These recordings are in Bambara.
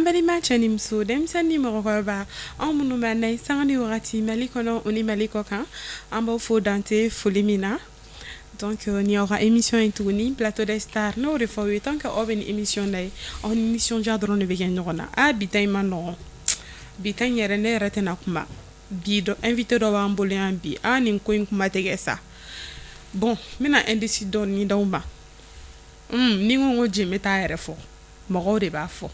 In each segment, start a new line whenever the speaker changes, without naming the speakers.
balima cɛni muso denmisɛnnin ni mɔgɔkɔrɔba anw minnu b'an na sanga ni wagati Mali kɔnɔ o ni Mali kɔ kan an b'aw fo dante foli min na donc ni aw ka émission in tuguni plateau des stars n'o de fɔ aw ye tant que aw bɛ ni émission la ye aw ni nisɔndiya dɔrɔn de bɛ kɛ ɲɔgɔn na bi ta in ma nɔgɔn bi ta in yɛrɛ ne yɛrɛ tɛna kuma bi invité dɔ b'an bolo yan bi nin ko in kuma tɛ kɛ sa bon n bɛna indice dɔɔni d'aw ma ni n ko jɛn t'a yɛrɛ fɔ mɔgɔw de b'a fɔ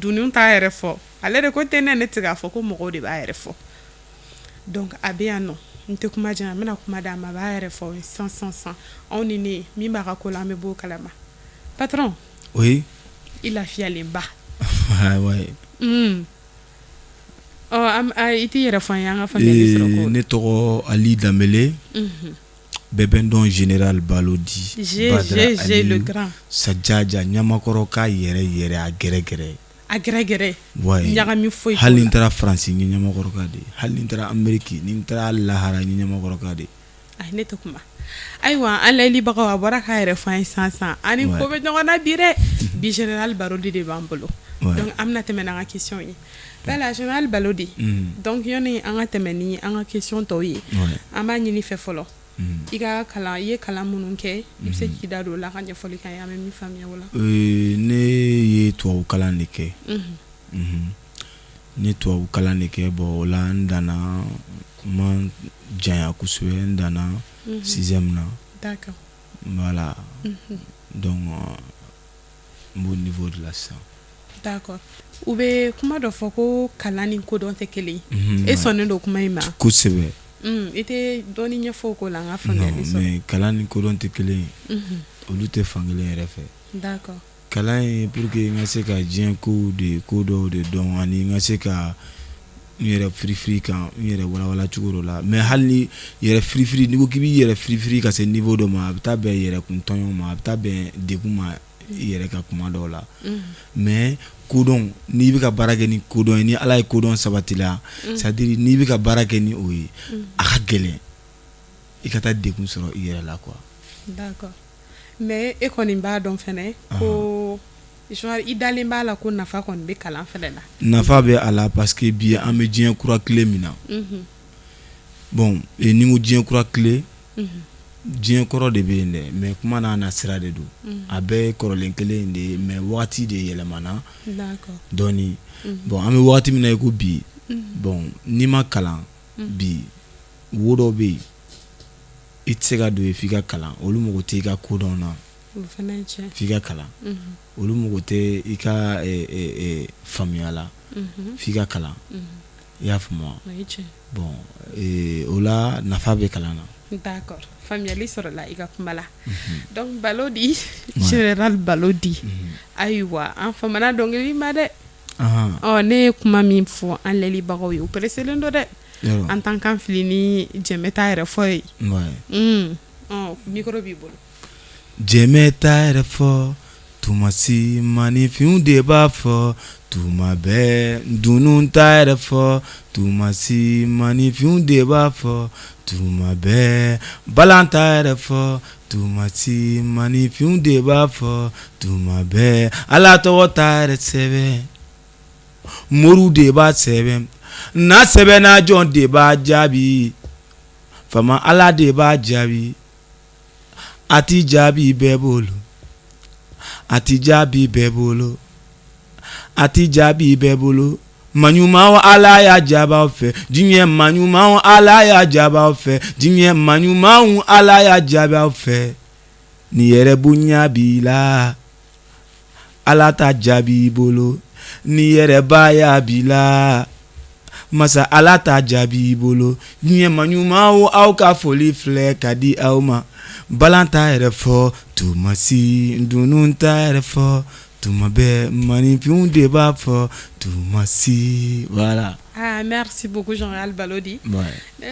dunun t'a yɛrɛ fɔ ale de ko tɛ ne tɛ k'a fɔ ko mɔgɔw de b'a yɛrɛ fɔ donc a bɛ yan nɔ n tɛ kuma jan n bɛna kuma d'a ma a b'a yɛrɛ fɔ san anw ni ne min b'a ka ko la an bɛ b'o kalama patron
oui
i lafiyalen ba
ouais
i t'i yɛrɛ fɔ an ye an ka faamuyali sɔrɔ ko
ne tɔgɔ Ali Danbele bɛɛ bɛ n dɔn Général Balodi
G le grand
Sajaja Ɲamakɔrɔ ka yɛrɛ a gɛrɛgɛrɛ
a gɛrɛgɛrɛ
ouais
ɲagami foyi
hali n taara Faransi ni Ɲamakɔrɔ ka de hali ni taara Amérique ni taara lahara ni Ɲamakɔrɔ ka de
ne tɛ kuma ayiwa an layɛlibagaw a bɔra k'a yɛrɛ fɔ an ye san ani ko bɛ ɲɔgɔn na bi dɛ bi Général Balodi de b'an bolo donc an bɛna tɛmɛ n'an ka question ye bala Général Balodi donc yanni an ka tɛmɛ ni an ka question tɔw ye an b'a ɲini fɛ fɔlɔ i ka kalan i ye kalan minnu kɛ i bɛ se k'i da don o la ka ɲɛfɔli k'an ye an bɛ min faamuya o la
ne ye tubabu kalan de kɛ ne tubabu kalan de kɛ bon o la n danna ma janya kosɛbɛ n danna 6e na
d'accord
voilà donc n b'o niveau de la sisan
d'accord u bɛ kuma dɔ fɔ ko kalan ni kodɔn tɛ kelen e sɔnnen don kuma in ma
kosɛbɛ
i tɛ dɔɔni ɲɛfɔ o ko la an ka faamuyali sɔrɔ
mais kalan ni kodɔn tɛ kelen olu tɛ fankelen yɛrɛ fɛ
d'accord
kalan ye pour que n ka se ka diɲɛ ko dɔw de dɔn ani n ka se ka n yɛrɛ firifiri kan n yɛrɛ walawala cogo dɔ la mais hali ni yɛrɛ firifiri n'i ko k'i b'i yɛrɛ firifiri ka se niveau dɔ ma a bɛ taa bɛn yɛrɛ kun tɔɲɔ ma a bɛ taa bɛn degun ma i yɛrɛ ka kuma dɔw la mais kodɔn n'i bɛ ka baara kɛ ni kodɔn ye ni Ala ye kodɔn sabatila c'est à dire n'i bɛ ka baara kɛ ni o ye a ka gɛlɛn i ka taa degun sɔrɔ i yɛrɛ la quoi
d'accord mais e kɔni b'a dɔn fɛnɛ ko i dalen b'a la ko nafa kɔni bɛ kalan fɛnɛ la
nafa bɛ a la parce que bi an bɛ diɲɛ kura tile min na bon ni ko diɲɛ kura tile diɲɛ kɔrɔ de bɛ yen dɛ mais kuma n'a nasira de don a bɛɛ ye kɔrɔlen kelen in de ye mais wagati de yɛlɛmana dɔɔni bon an bɛ wagati min na i ko bi bon n'i ma kalan bi wo dɔ bɛ yen i tɛ se ka don yen f'i ka kalan olu mago tɛ i ka kodɔn na f'i ka kalan olu mago tɛ i ka faamuya la f'i ka kalan i y'a faamu bon o la nafa bɛ kalan na
d'accord faamuyali sɔrɔla i ka kuma la donc Balodi Général Balodi ayiwa an famana dɔnkili ma dɛ ne ye kuma min fɔ an layɛlibagaw ye u pereselen don dɛ en tant qu'an fili ni jɛmɛ t'a yɛrɛ fɔ ye micro b'i bolo
jɛmɛ t'a yɛrɛ fɔ tuma si maninfinw de b'a fɔ tuma bɛɛ dunun t'a yɛrɛ fɔ tuma si maninfinw de b'a fɔ tuma bɛɛ balan t'a yɛrɛ fɔ tuma si maninfinw de b'a fɔ tuma bɛɛ Ala tɔgɔ t'a yɛrɛ sɛbɛn moriw de b'a sɛbɛn n'a sɛbɛnna jɔn de b'a jaabi fama Ala de b'a jaabi a ti jaabi bɛɛ bolo a ti jaabi bɛɛ bolo a ti jaabi bɛɛ bolo maɲumanw Ala y'a jaabaw fɛ diɲɛ maɲumanw Ala y'a jaabaw fɛ diɲɛ maɲumanw Ala y'a jaabaw fɛ ni yɛrɛ bonya b'i la Ala ta jaabi bolo ni yɛrɛ baya b'i la masa Ala ta jaabi bolo diɲɛ maɲumanw aw ka foli filɛ ka di aw ma balan t'a yɛrɛ fɔ tuma si dunun t'a yɛrɛ fɔ tuma bɛɛ maninfinw de b'a fɔ tuma si voilà.
Merci beaucoup Général Balodi.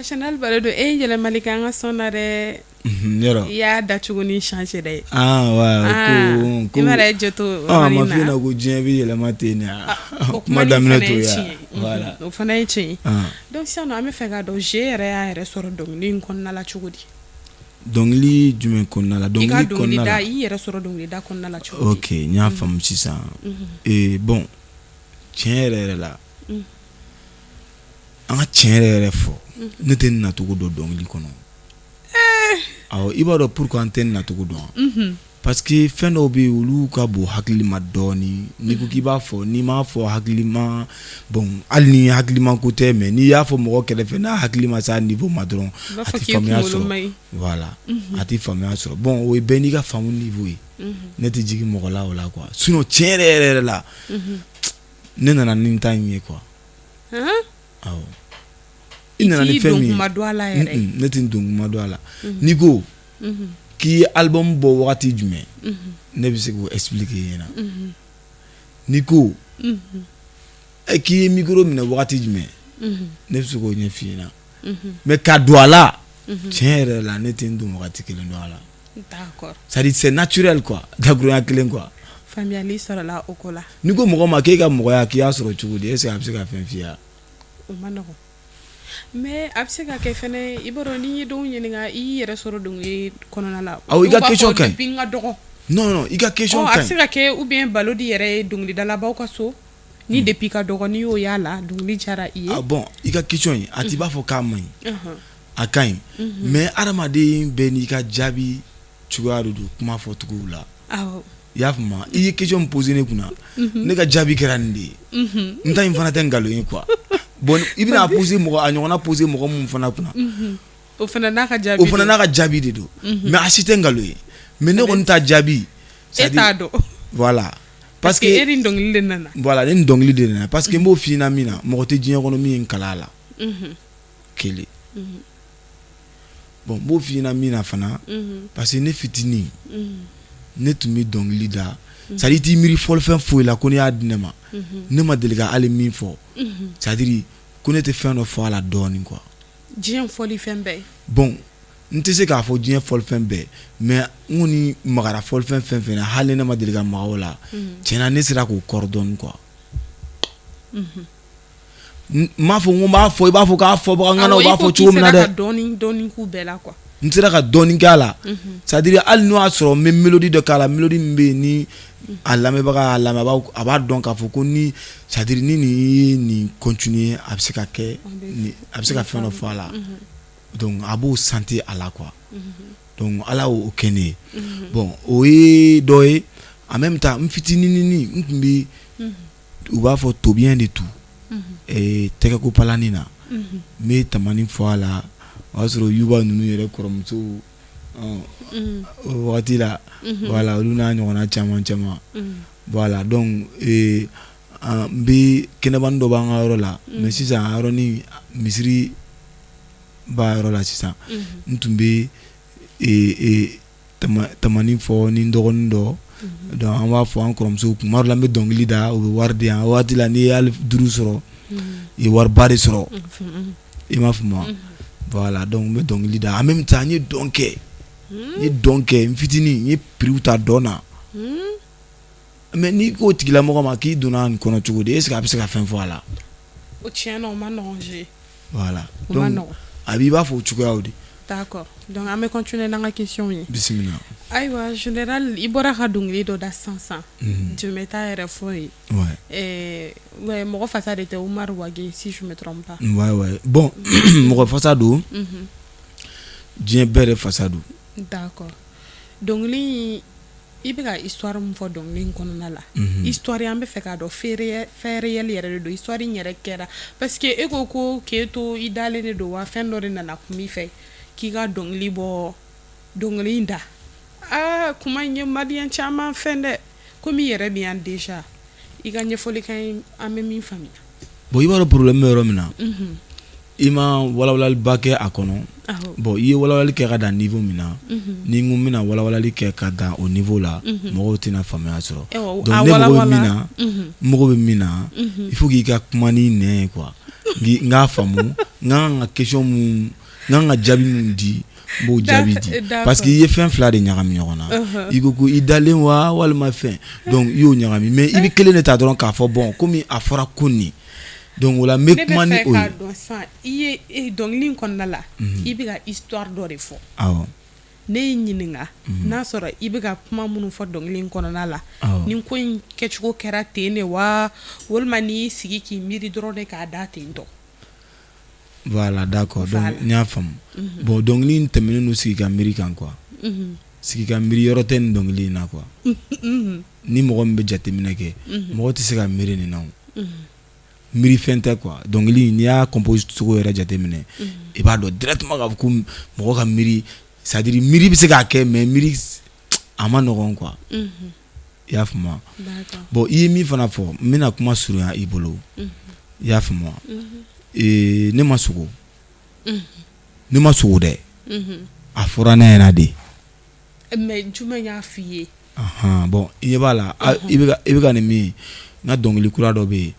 Général Balodi yɛlɛmali kɛ an ka sɔn na dɛ i y'a dacogo ni changer dɛ
ouais
ko i ma yɛrɛ jɔ to
ma fi na ko diɲɛ bɛ yɛlɛma ten
o kuma daminɛ to ya voilà o fana ye tiɲɛ donc sisan an bɛ fɛ ka dɔn G yɛrɛ y'a yɛrɛ sɔrɔ dɔnkili in kɔnɔna la cogo di
dɔnkili jumɛn kɔnɔna la
dɔnkili kɔnɔna la i yɛrɛ sɔrɔ dɔnkili da kɔnɔna la cogo di
ok n y'a faamu sisan bon tiɲɛ yɛrɛ la an ka tiɲɛ yɛrɛ fɔ ne tɛ nin nacogo dɔn dɔnkili kɔnɔ awɔ i b'a dɔn pourquoi an tɛ nin nacogo dɔn parce que fɛn dɔw bɛ yen olu ka bon hakili ma dɔɔni n'i ko k'i b'a fɔ n'i m'a fɔ hakili ma bon hali ni hakili ma ko tɛ mais n'i y'a fɔ mɔgɔ kɛrɛfɛ n'a hakili ma se a niveau ma dɔrɔn a tɛ faamuya sɔrɔ voilà a tɛ faamuya sɔrɔ bon o ye bɛɛ n'i ka faamu niveau ye ne tɛ jigin mɔgɔ la o la quoi sinon tiɲɛ yɛrɛ la ne nana ni n ta in ye quoi awɔ i nana ni fɛn min ye ne tɛ n don kuma dɔn a la n'i ko k'i ye album bɔ wagati jumɛn ne bɛ se k'o expliquer i ɲɛna n'i ko k'i ye micro minɛ wagati jumɛn ne bɛ se k'o ɲɛf'i ɲɛna mais ka don a la tiɲɛ yɛrɛ la ne tɛ n don wagati kelen dɔn a la
d'accord
c'est à dire c'est naturel quoi dakurunya kelen quoi
faamuyali sɔrɔla o ko la
n'i ko mɔgɔ ma k'e ka mɔgɔya k'i y'a sɔrɔ cogo di est-ce que a bɛ se ka fɛn f'i ye
o ma nɔgɔn mais a bɛ se ka kɛ fɛnɛ i b'a dɔn n'i ye dɔw ɲininka i y'i yɛrɛ sɔrɔ dɔnkili kɔnɔna la
awɔ i ka question ka ɲi
n ka dɔgɔ
non i ka question ka ɲi
a bɛ se ka kɛ ou bien balo di yɛrɛ ye dɔnkilidalabaw ka so ni depuis ka dɔgɔ n'i y'o y'a la dɔnkili diyara i ye
bon i ka question in a t'i b'a fɔ k'a man ɲi a ka ɲi mais adamaden bɛɛ n'i ka jaabi cogoya de don kuma fɔcogow la
awɔ
i y'a faamu i ye question min poser ne kunna ne ka jaabi kɛra nin de ye n ta in fana tɛ nkalon ye quoi bon i bɛna a poser mɔgɔ a ɲɔgɔnna poser mɔgɔ mun fana kunna
o fana n'a ka jaabi
de don mais a si tɛ nkalon ye mais ne kɔni ta jaabi
e t'a dɔn
voilà
parce que e ni dɔnkili de nana
voilà ne ni dɔnkili de nana parce que n b'o f'i ɲɛna min na mɔgɔ tɛ diɲɛ kɔnɔ min ye n kalan a la kelen bon n b'o f'i ɲɛna min na fana parce que ne fitinin ne tun bɛ dɔnkili da c'est à dire i t'i miiri fɔlifɛn foyi la ko ne y'a di ne ma ne ma deli ka hali min fɔ c'est à dire ko ne tɛ fɛn dɔ fɔ a la dɔɔni quoi
diɲɛ fɔlifɛn bɛɛ
bon n tɛ se k'a fɔ diɲɛ fɔlifɛn bɛɛ mais n kɔni magara fɔlifɛn fɛn fɛn na hali ne ma deli ka maga o la tiɲɛna ne sera k'o kɔrɔ dɔɔni quoi n m'a fɔ n ko n b'a fɔ i b'a fɔ k'a fɔbaga ŋana o b'a fɔ cogo min na dɛ
dɔɔni k'u bɛɛ la quoi
n sera ka dɔɔni kɛ a la c'est à dire hali n'o y'a sɔrɔ n bɛ mélodie dɔ k'a la mélodie min bɛ yen ni a lamɛnbaga y'a lamɛn a b'a dɔn k'a fɔ ko ni c'est à dire ni nin ye nin continuer a bɛ se ka kɛ a bɛ se ka fɛn dɔ fɔ a la donc a b'o sentir a la quoi donc ala y'o kɛ ne ye bon o ye dɔ ye en même temps n fitininini n tun bɛ u b'a fɔ tobiyɛn de tu tɛgɛko palani na n bɛ tamani fɔ a la o y'a sɔrɔ yuba ninnu yɛrɛ kɔrɔmusow o wagati la voilà olu n'a ɲɔgɔnna caman voilà donc n bɛ kɛnɛbani dɔ b'an ka yɔrɔ la mais sisan a yɔrɔnin misiri b'a yɔrɔ la sisan n tun bɛ tamani fɔ ni n dɔgɔnin dɔ donc an b'a fɔ an kɔrɔmusow kuma dɔ la n bɛ dɔnkili da u bɛ wari di yan o wagati la n'i ye hali 5 sɔrɔ i ye wariba de sɔrɔ i m'a faamu voilà donc n bɛ dɔnkili da en même temps n ye dɔn kɛ n fitinin n ye prix ta dɔn na mais n'i k'o tigilamɔgɔ ma k'i donna nin kɔnɔ cogo di est ce que a bɛ se ka fɛn fɔ a la
o tiɲɛ na o ma nɔgɔn
voilà donc a b'i b'a fɔ o cogoyaw de
d'accord donc an bɛ continuer n'an ka question ye
bisimila
ayiwa général i bɔra ka dɔnkili dɔ da sisan jumɛn t'a yɛrɛ fɔ ye ouais mɔgɔ fasa de tɛ Umaru Wage si je me trompe pas
ouais bon mɔgɔ fasa don diɲɛ bɛɛ de fasa don
d'accord dɔnkili i bɛ ka histoire min fɔ dɔnkili in kɔnɔna la histoire an bɛ fɛ k'a dɔn fait réel yɛrɛ de don histoire in yɛrɛ kɛra parce que e ko ko k'e to i dalen de don wa fɛn dɔ de nana kun i fɛ k'i ka dɔnkili bɔ dɔnkili in da kuma in ye maliyɛn caman fɛn dɛ komi i yɛrɛ bɛ yan déjà i ka ɲɛfɔli ka ɲi an bɛ min faamuya
bon i b'a dɔn problème bɛ yɔrɔ min na i ma walawalaliba kɛ a kɔnɔ bon i ye walawalali kɛ ka dan niveau min na ni n ko n bɛna walawalali kɛ ka dan o niveau la mɔgɔw tɛna faamuya sɔrɔ donc ne mago bɛ min na n mago bɛ min na il faut k'i ka kuma ni nɛ ye quoi n k'a faamu n kan ka question mun n kan ka jaabi mun di n b'o jaabi di parce que i ye fɛn fila de ɲagami ɲɔgɔn na i ko i dalen wa walima fɛn donc i y'o ɲagami mais i bɛ kelen de ta dɔrɔn k'a fɔ bon komi a fɔra ko nin donc o la n bɛ kuma ni o ye.
ne bɛ fɛ k'a dɔn sisan i ye dɔnkili in kɔnɔna la i bɛ ka histoire dɔ de fɔ.
awɔ.
ne ɲininka n'a sɔrɔ I bɛ ka kuma minnu fɔ dɔnkili in kɔnɔna la ni ko in kɛcogo kɛra ten de wa walima n'i sigi k'i miiri dɔrɔn de k'a da ten tɔ.
Voilà, d'accord. Donc n y'a faamu. Bon dɔnkili in tɛmɛnen don sigi ka miiri kan quoi. Sigi ka miiri yɔrɔ tɛ nin dɔnkili in na quoi. Ni mɔgɔ min bɛ jateminɛ kɛ mɔgɔ tɛ se ka miiri nin na. Miiri fɛn tɛ quoi. Dɔnkili n'i y'a compose cogo yɛrɛ jateminɛ I b'a dɔn directement k'a fɔ ko mɔgɔ ka miiri c'est-à-dire miiri bɛ se k'a kɛ mais miiri a ma nɔgɔn quoi. I y'a faamu. Bon I ye min fana fɔ n bɛna kuma surunya I bolo. I y'a faamu. Ne ma sogo. Ne ma sogo dɛ. A fɔra ne ɲɛna de.
Mais jumɛn y'a f'i ye?
Bon I ɲɛ b'a la I bɛ ka nin min n ka dɔnkili kura dɔ bɛ yen.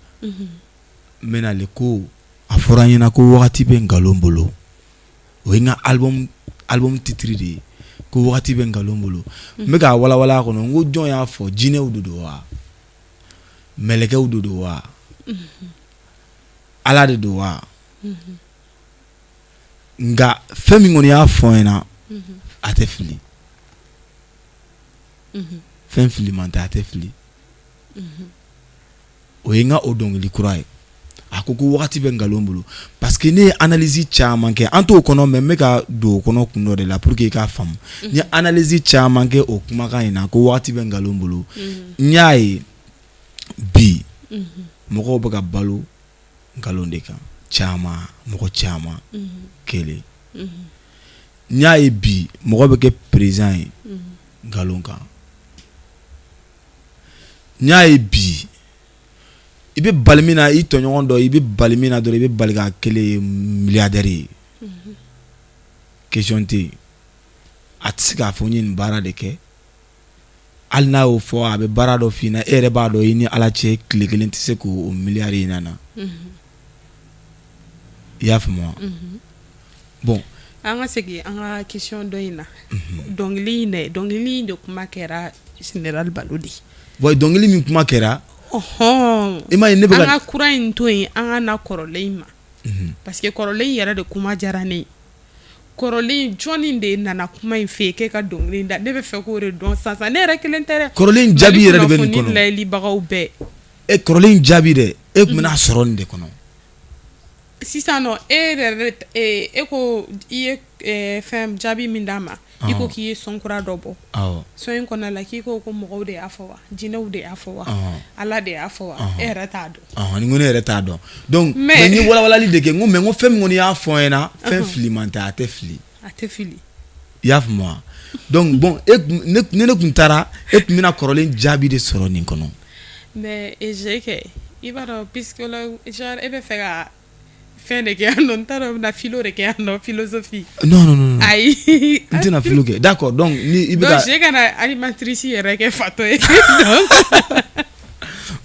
N bɛna le ko a fɔra n ɲɛna ko wagati bɛ nkalon bolo. O ye n ka album titre de ye ko wagati bɛ nkalon bolo. N bɛ k'a walawala a kɔnɔ n ko jɔn y'a fɔ jinɛw de don wa? Mɛlɛkɛw de don wa? Ala de don wa? Nka fɛn min kɔni y'a fɔ n ɲɛna a tɛ fili. Fɛn fili man tɛ a tɛ fili. O ye n ka o dɔnkili kura ye. A ko wagati bɛ nkalon bolo parce que ne ye analyse caman kɛ an t'o kɔnɔ mais n bɛ ka don o kɔnɔ kun dɔ de la pour que I k'a faamu. N ye analyse caman kɛ o kumakan in na ko wagati bɛ nkalon bolo. N y'a ye bi mɔgɔw bɛ ka balo nkalon de kan caman mɔgɔ caman kelen. N y'a ye bi mɔgɔ bɛ kɛ président ye nkalon kan. N y'a ye bi I bɛ bali min na I tɔɲɔgɔn dɔ I bɛ bali min na dɔrɔn I bɛ bali ka kelen ye milliardaire ye. Question tɛ yen. A tɛ se k'a fɔ n ye nin baara de kɛ. Hali n'a y'o fɔ a bɛ baara dɔ f'i ɲɛna e yɛrɛ b'a dɔn I ni Ala cɛ tile kelen tɛ se k'o milliard in na. I y'a faamu. Bon.
An ka segin an ka question dɔ in na. Dɔnkili in de kuma kɛra Général Balo de.
Bon dɔnkili min kuma kɛra. I m'a ye ne bɛ ka.
An ka kura in to yen an ka na kɔrɔlen ma. Parce que kɔrɔlen yɛrɛ de kuma diyara ne ye. Kɔrɔlen jɔnni de nana kuma in fɛ k'e ka dɔnkili da ne bɛ fɛ k'o de dɔn sisan ne yɛrɛ kelen tɛ dɛ.
Kɔrɔlen jaabi yɛrɛ de bɛ nin kɔnɔ.
Mali layɛlibagaw bɛɛ.
Kɔrɔlen jaabi dɛ e tun bɛna sɔrɔ nin de kɔnɔ.
Sisan nɔ e ko I ye fɛn jaabi min d'a ma I ko k'i ye sɔn kura dɔ bɔ. Sɔn in kɔnɔna la k'i ko mɔgɔw de y'a fɔ wa jinɛw de y'a fɔ wa Ala de y'a fɔ wa e yɛrɛ t'a dɔn.
Ni ko ne yɛrɛ t'a dɔn donc mais ni walawalali de kɛ n ko mais n ko fɛn min kɔni y'a fɔ n ɲɛna fɛn fili man tɛ a tɛ fili.
A tɛ fili.
I y'a faamu. Donc bon ne tun taara e tun bɛna kɔrɔlen jaabi de sɔrɔ nin kɔnɔ.
Mais j'ai kɛ I b'a dɔn psychologue genre e bɛ fɛ ka fɛn de kɛ yan nɔ n t'a dɔn na philo de kɛ yan nɔ philosophie. Non. Ayi.
N tɛna philo kɛ d'accord donc ni I bɛ ka.
Donc j'ai kana animatrice yɛrɛ kɛ fatɔ ye.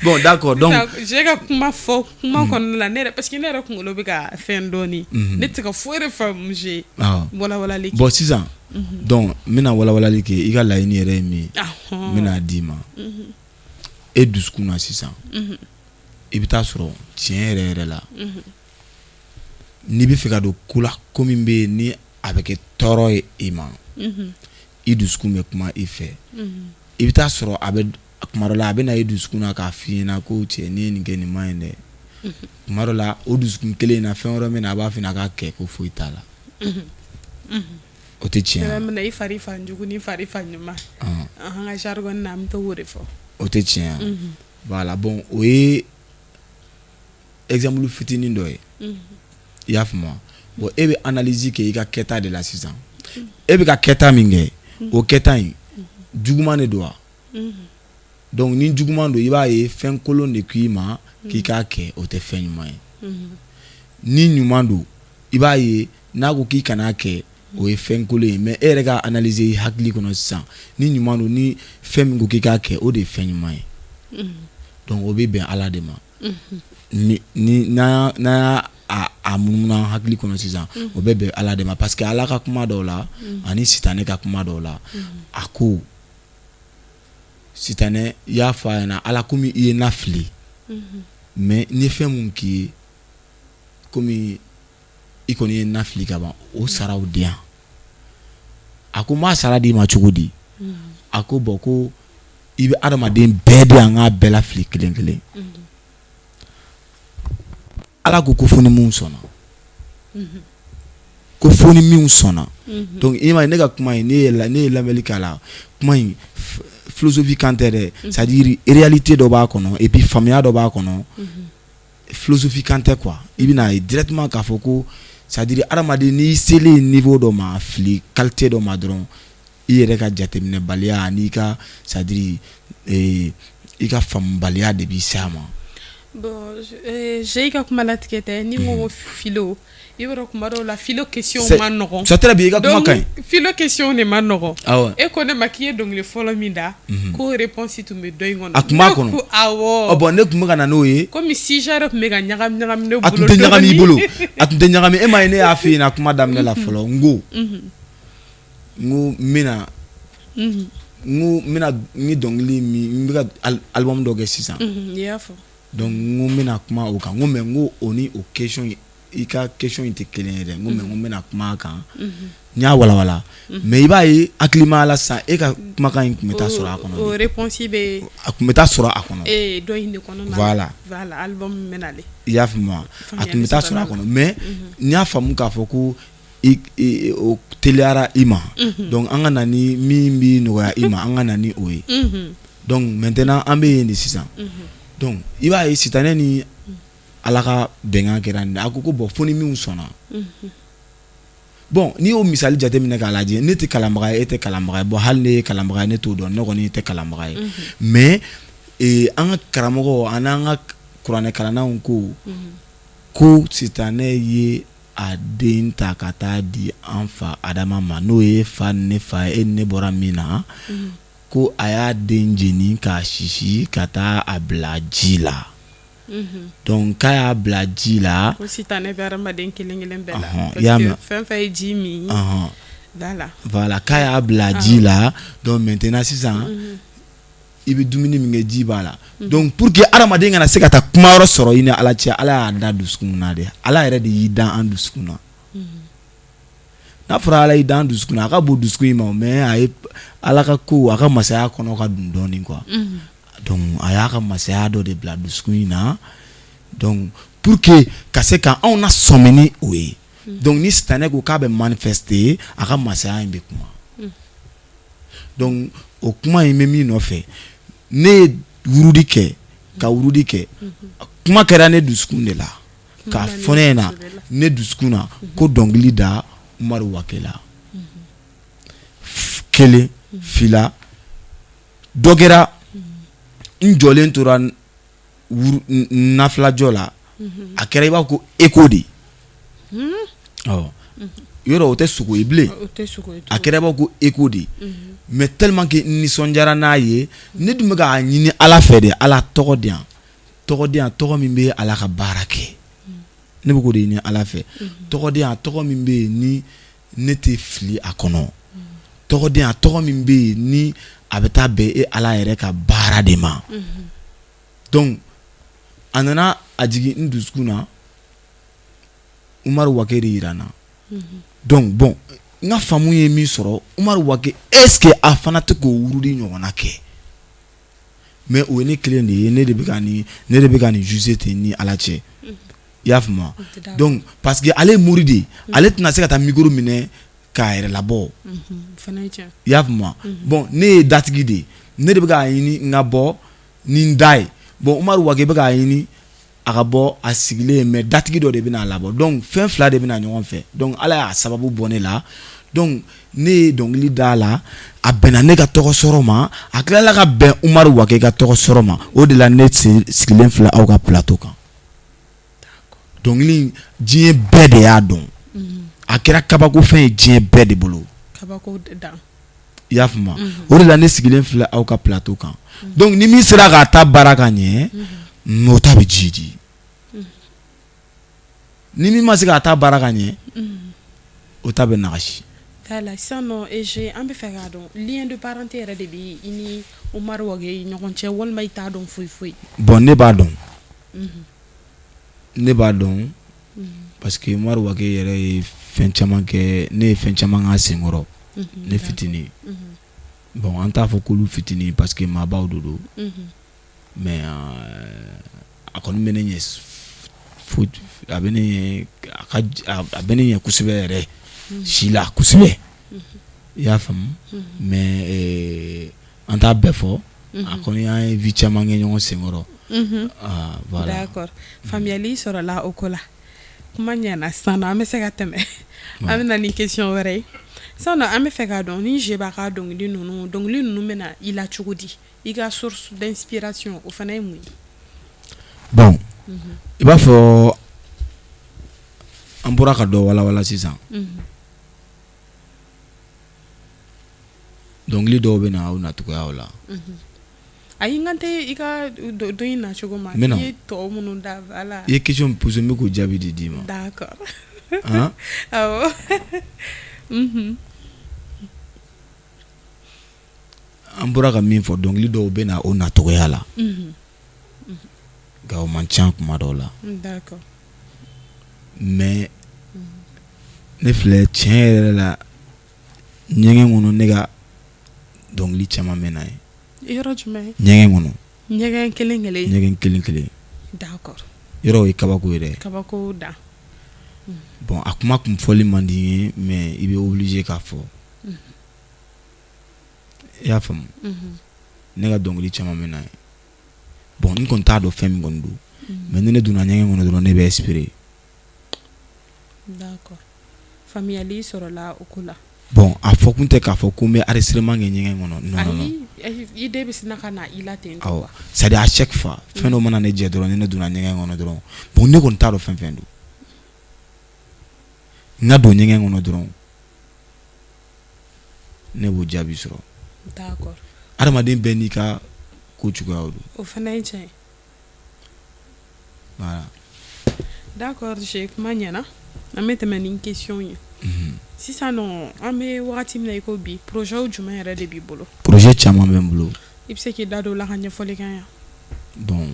Bon d'accord donc
j'ai ka kuma fɔ kuma kɔnɔna la ne yɛrɛ parce que ne yɛrɛ kunkolo bɛ ka fɛn dɔɔni ne tɛ ka foyi de faamu j'ai walawalali kɛ.
Bon sisan donc n bɛna walawalali kɛ I ka laɲini yɛrɛ ye min ye n bɛna d'i ma e dusukun na sisan I bɛ taa sɔrɔ tiɲɛ yɛrɛ yɛrɛ la n'i bɛ fɛ ka don ko la ko min bɛ yen ni a bɛ kɛ tɔɔrɔ ye I ma I dusukun bɛ kuma I fɛ I bɛ taa sɔrɔ a bɛ kuma dɔ la a bɛ na I dusukun na k'a f'i ɲɛna ko cɛ ni ye nin kɛ nin ma ɲi dɛ kuma dɔ la o dusukun kelen in na fɛn wɛrɛ min na a b'a f'i ɲɛna k'a kɛ ko foyi t'a la o tɛ tiɲɛ ye. I fari fan jugu ni fari fan ɲuman an ka jargon na an bɛ t'o de fɔ o tɛ tiɲɛ ye. Voilà bon o ye exemple fitinin dɔ ye. I y'a faamu. Bon e bɛ analyse kɛ I ka kɛta de la sisan e bɛ ka kɛta min kɛ o kɛta in juguman de don wa donc ni juguman don I b'a ye fɛn kolon de k'i ma k'i k'a kɛ o tɛ fɛn ɲuman ye ni ɲuman don I b'a ye n'a ko k'i kan'a kɛ o ye fɛn kolon ye mais e yɛrɛ ka analyse I hakili kɔnɔ sisan ni ɲuman don ni fɛn min ko k'i k'a kɛ o de ye fɛn ɲuman ye donc o bɛ bɛn Ala de ma ni n'a y'a a munumunu hakili kɔnɔ sisan o bɛ bɛn Ala de ma parce que Ala ka kuma dɔw la ani sitanɛ ka kuma dɔw la a ko sitanɛ I y'a fɔ a ɲɛna Ala komi I ye na fili mais ni fɛn mun k'i ye komi I kɔni ye na fili ka ban o saraw di yan a ko m'a sara di ma cogo di a ko bon ko i bɛ adamaden bɛɛ de an k'a bɛɛ la fili kelen kelen ala ko fo ni mun sɔnna ko fo ni min sɔnna donc i ma ne ka kuma in ne ye lamɛnli k'a la kuma in philosophie kan tɛ dɛ c'est à dire réalité dɔ b'a kɔnɔ et puis faamuya dɔ b'a kɔnɔ philosophie kan tɛ quoi i bɛna ye directement k'a fɔ ko c'est à dire adamaden n'i selen niveau dɔ ma fili qualité dɔ ma dɔrɔn i yɛrɛ ka jateminɛbaliya n'i ka c'est à dire i ka faamubaliya de b'i s'a ma.
Bon, j'ai ka kuma latigɛ tɛ ni ko philo i b'a dɔn kuma dɔw la philo question ma nɔgɔn.
c'est très bien i ka kuma ka ɲi.
Philo question ne ma nɔgɔn.
Awɔ.
E ko ne ma k'i ye dɔnkili fɔlɔ min da ko réponse tun bɛ dɔ in kɔnɔ.
A tun b'a kɔnɔ.
Awɔ.
Bon ne tun bɛ ka na n'o ye.
Komi sujet dɔ tun bɛ ka ɲagami ne bolo.
A tun tɛ ɲagami i bolo a tun tɛ ɲagami e ma ye ne y'a f'i ɲɛna kuma daminɛ la fɔlɔ n ko n bɛna ni dɔnkili min n bɛ ka album dɔ kɛ sisan.
I y'a fɔ.
donc n bɛna kuma o kan n ko mais n ko o ni o question i ka question in tɛ kelen ye dɛ n ko mais n bɛna kuma a kan n y'a walawala mais i b'a ye hakilima la sisan e ka kumakan in tun bɛ taa sɔrɔ a kɔnɔ.
o réponse bɛ.
a tun bɛ taa sɔrɔ a kɔnɔ.
dɔ in de kɔnɔ.
voilà
album bɛ nalen.
i y'a faamu a tun bɛ taa sɔrɔ a kɔnɔ mais n y'a faamu k'a fɔ ko o teliyara i ma donc an ka na ni min b'i nɔgɔya i ma an ka na ni o ye donc maintenant an bɛ yen de sisan donc i b'a ye sitanɛ ni ala ka bɛnkan kɛra nin de a ko bon fo ni min sɔnna bon n'i y'o misali jateminɛ k'a lajɛ ne tɛ kalanbaga ye e tɛ kalanbaga ye bon hali ne ye kalanbaga ye ne t'o dɔn ne kɔni tɛ kalanbaga ye mais an ka karamɔgɔ ani an ka kuranɛ kalannaw ko sitanɛ ye a den ta ka taa di an fa Adama ma n'o ye fa ni ne fa ye e ni ne bɔra min na ko a y'a den jeni k'a sisi ka taa a bila ji la donc k'a y'a bila ji la
ko sitanɛ bɛ adamaden kelen kelen bɛɛ la
Ɔhɔn,
parce que fɛn fɛn ye ji min
voilà k'a y'a bila ji la donc maintenant sisan i bɛ dumuni min kɛ ji b'a la donc pour que adamaden kana se ka taa kumayɔrɔ sɔrɔ i ni ala cɛ ala y'a da dusukun na de ala yɛrɛ de y'i dan an dusukun na n'a fɔra ala y'i dan an dusukun na a ka bon dusukun in ma mais a ye ala ka ko a ka masaya kɔnɔ ka dun dɔɔnin quoi donc a y'a ka masaya dɔ de bila dusukun in na donc pour que ka se ka anw na sɔmi ni o ye donc ni sitanɛ ko k'a bɛ manifester a ka masaya in bɛ kuma donc o kuma in bɛ min nɔfɛ ne ye wurudi kɛ ka wurudi kɛ kuma kɛra ne dusukun de la k'a fɔ ne ɲɛna ne dusukun na ko dɔnkili da Umaru Wakela kelen fila dɔ kɛra n jɔlen tora nafilajɔ la a kɛra i b'a ko eko de yɔrɔ o tɛ sogo ye bilen a kɛra i b'a ko eko de mais tellement que nisɔndiyara n'a ye ne dun bɛ k'a ɲini ala fɛ de ala tɔgɔ di yan tɔgɔ min bɛ ala ka baara kɛ ne bɛ k'o de ɲini ala fɛ tɔgɔ di yan tɔgɔ min bɛ yen ni ne tɛ fili a kɔnɔ tɔgɔ di yan tɔgɔ min bɛ yen ni a bɛ taa bɛn e ala yɛrɛ ka baara de ma donc a nana a jigin n dusukun na Umaru Wake de yira n na donc bon n ka faamu ye min sɔrɔ Umaru Wake est-ce que a fana tɛ k'o wurudi ɲɔgɔnna kɛ mais o ye ne kelen de ye ne de bɛ ka nin juger ten ni ala cɛ i y'a faamu donc parce que ale ye mori de ye ale tɛna se ka taa micro minɛ k'a yɛrɛ labɔ i y'a faamu bon ne ye datigi de ye ne de bɛ k'a ɲini n ka bɔ ni n da ye bon Umaru Wake bɛ k'a ɲini a ka bɔ a sigilen mais datigi dɔ de bɛna labɔ donc fɛn fila de bɛna ɲɔgɔn fɛ donc ala y'a sababu bɔ ne la donc ne ye dɔnkili da la a bɛnna ne ka tɔgɔ sɔrɔ ma a tilala ka bɛn Umaru Wake ka tɔgɔ sɔrɔ ma o de la ne sigilen filɛ aw ka plateau kan dɔnkili diɲɛ bɛɛ de y'a dɔn a kɛra kabako fɛn ye diɲɛ bɛɛ de bolo i y'a faamu o de la ne sigilen filɛ aw ka plateau kan donc ni min sera k'a ta baara ka ɲɛ o ta bɛ ji di ni min ma se k'a ta baara ka ɲɛ o ta bɛ nagasi.
Voilà, sisan nɔ an bɛ fɛ k'a dɔn lien de parenté yɛrɛ de bɛ i ni Umaru Wake ɲɔgɔn cɛ walima i t'a dɔn foyi foyi.
Bon ne b'a dɔn parce que Umaru Wake yɛrɛ ye fɛn caman kɛ ne ye fɛn caman k'a senkɔrɔ ne fitini bon an t'a fɔ k'olu fitini parce que maabaw de don mais a kɔni bɛ ne ɲɛ a bɛ ne ɲɛ a bɛ ne ɲɛ kosɛbɛ yɛrɛ si la kosɛbɛ i y'a faamu mais an t'a bɛɛ fɔ a kɔni an ye vie caman kɛ ɲɔgɔn senkɔrɔ voilà
d'accord faamuyali sɔrɔla o ko la kuma ɲɛna sisan nɔ an bɛ se ka tɛmɛ an bɛ na ni question wɛrɛ ye sisan nɔ an bɛ fɛ k'a dɔn ni je b'a ka dɔnkili ninnu bɛna i la cogo di i ka source d'inspiration o fana ye mun ye
bon i b'a fɔ an bɔra ka dɔ walawala sisan dɔnkili dɔw bɛ na aw nacogoyaw la
ayi n kan tɛ i ka don in nacogo ma i ye tɔw minnu da ala
i ye question min posé n bɛ k'o jaabi de d'i ma
d'accord
awɔ an bɔra ka min fɔ dɔnkili dɔw bɛ na o nacogoya la nka o man ca kuma dɔw la
d'accord
mais ne filɛ tiɲɛ yɛrɛ la ɲɛgɛn kɔnɔ ne ka dɔnkili caman bɛ na ye
yɔrɔ jumɛn
ɲɛgɛn kɔnɔ
ɲɛgɛn kelen kelen
ɲɛgɛn kelen kelen
d'accord
yɔrɔ o ye kabako ye dɛ
kabako da
bon a kuma kun fɔli man di ye mais i bɛ obligé k'a fɔ i y'a faamu ne ka dɔnkili caman bɛ na ye bon n kɔni t'a dɔn fɛn min kɔni don mais ni ne donna ɲɛgɛn kɔnɔ dɔrɔn ne bɛ espérer
d'accord faamuyali sɔrɔla o ko la
bon a fɔ kun tɛ k'a fɔ ko n bɛ enregistrement kɛ ɲɛgɛn kɔnɔ non
ayi idée bɛ sina ka na i la ten tɔ
awɔ c'est à dire à chaque fois fɛn dɔ mana ne jɛ dɔrɔn ni ne donna ɲɛgɛn kɔnɔ dɔrɔn bon ne kɔni t'a dɔn fɛn fɛn don n ka don ɲɛgɛn kɔnɔ dɔrɔn ne b'o jaabi sɔrɔ
d'accord
adamaden bɛɛ n'i ka ko cogoyaw don
o fana ye tiɲɛ ye
voilà
d'accord je kuma ɲɛna an bɛ tɛmɛ ni question ye sisan nɔ an bɛ wagati min na i ko bi projet jumɛn yɛrɛ de b'i bolo
projet caman bɛ n bolo
i bɛ se k'i da don o la ka ɲɛfɔli kɛ yan
bon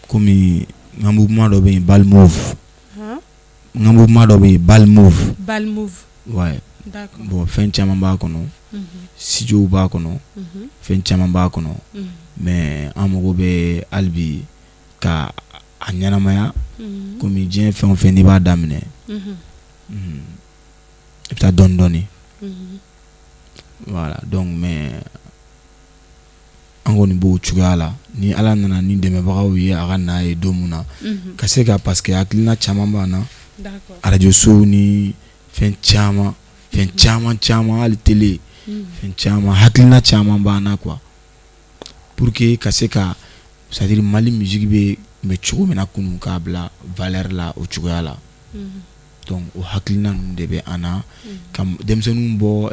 komi n ka mouvement dɔ bɛ yen Bal Move n ka mouvement dɔ bɛ yen Bal Move ouais
d'accord
bon fɛn caman b'a kɔnɔ studio b'a kɔnɔ fɛn caman b'a kɔnɔ mais an mago bɛ hali bi ka a ɲɛnamaya komi diɲɛ fɛn o fɛn n'i b'a daminɛ i bɛ taa dɔɔni dɔɔni voilà donc mais an kɔni b'o cogoya la ni ala nana ni dɛmɛbagaw ye a ka na ye don min na ka se ka parce que hakilina caman b'an na radio so ni fɛn caman hali télé fɛn caman hakilina caman b'an na quoi pour que ka se ka c'est à dire Mali musique bɛ cogo min na kunun k'a bila valeur la o cogoya la donc o hakilina ninnu de bɛ an na ka denmisɛnninw bɔ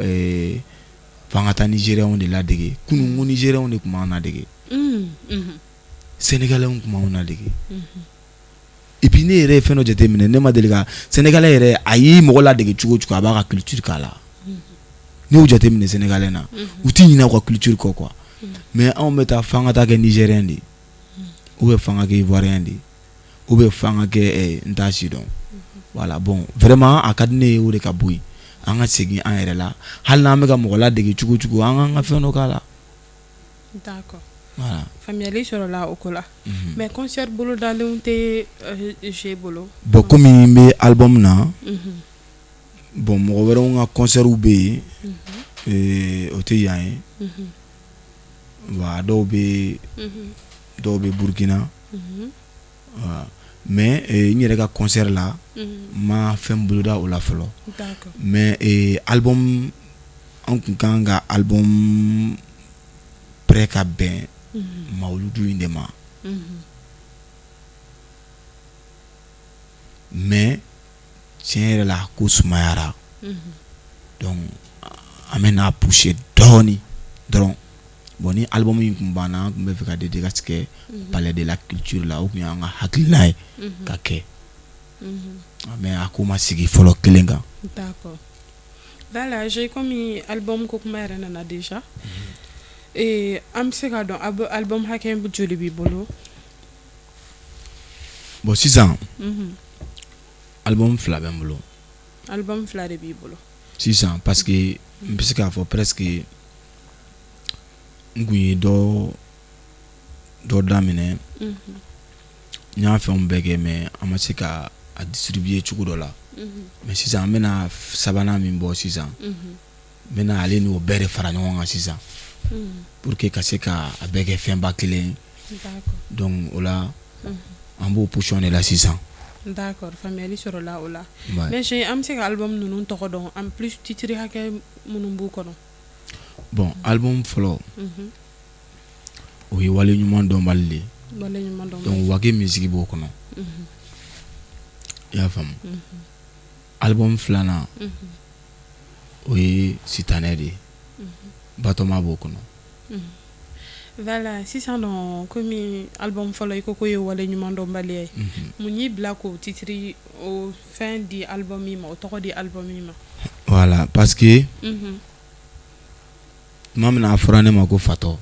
f'an ka taa Nigériens de ladege kunun ko Nigériens de tun b'an ladege Sénégalais tun b'anw ladege et puis ne yɛrɛ ye fɛn dɔ jateminɛ ne ma deli ka Sénégalais yɛrɛ a y'i mɔgɔ ladege cogo o cogo a b'a ka culture k'a la ne y'o jateminɛ Sénégalais na u t'i ɲinɛ u ka culture kɔ quoi mais anw bɛ taa f'an ka taa kɛ Nigérien de ou bien f'an ka kɛ Ivoirien de ou bien f'an ka kɛ n t'a si dɔn voilà bon vraiment a ka di ne ye o de ka bɔ yen an ka segin an yɛrɛ la hali n'an bɛ ka mɔgɔ ladege cogo o cogo an k'an ka fɛn dɔ k'a la
d'accord
voilà
faamuyali sɔrɔla o ko la mais concert bolodalenw tɛ je bolo
bon komi n bɛ album na bon mɔgɔ wɛrɛw ka concertw bɛ yen o tɛ yan ye wa dɔw bɛ Burkina mais n yɛrɛ ka concert la ma fɛn boloda o la fɔlɔ mais album an kun kan ka album prêt ka bɛn mawuludu in de ma mais tiɲɛ yɛrɛ la ko sumayara donc an bɛ n'a pousser dɔɔni dɔrɔn bon ni album in kun banna an kun bɛ fɛ ka dédicace kɛ palais de la culture la o kun y'an ka hakilina ye ka kɛ mais a ko ma sigi fɔlɔ kelen kan
d'accord voilà j'ai comme album ko kuma yɛrɛ nana déjà an bɛ se ka dɔn album hakɛ joli b'i bolo
bon sisan album 2 bɛ n bolo
album 2 de b'i bolo
sisan parce que n bɛ se k'a fɔ presque n kun ye dɔ daminɛ n y'a fɛnw bɛɛ kɛ mais an ma se ka a distribuer cogo dɔ la mais sisan an bɛna sabanan min bɔ sisan n bɛna ale n'o bɛɛ de fara ɲɔgɔn kan sisan pour que ka se ka a bɛɛ kɛ fɛnba kelen donc o la an b'o position de la sisan.
D'accord, faamuyali sɔrɔla o la. Mais j'ai an bɛ se ka album ninnu tɔgɔ dɔn en plus titre hakɛ minnu b'u kɔnɔ.
Bon album fɔlɔ o ye wale ɲuman dɔnbali de ye.
Wale ɲuman dɔnbali.
Donc Wage Music b'o kɔnɔ. I y'a faamu. Album filanan o ye Sitanɛ de ye. Batoma b'o kɔnɔ.
Voilà, sisan nɔ komi album fɔlɔ i ko k'o ye wale ɲuman dɔnbaliya ye. Mun y'i bila k'o titre o fɛn di album in ma o tɔgɔ di album in ma.
Voilà parce que tuma min na a fɔra ne ma ko fatɔ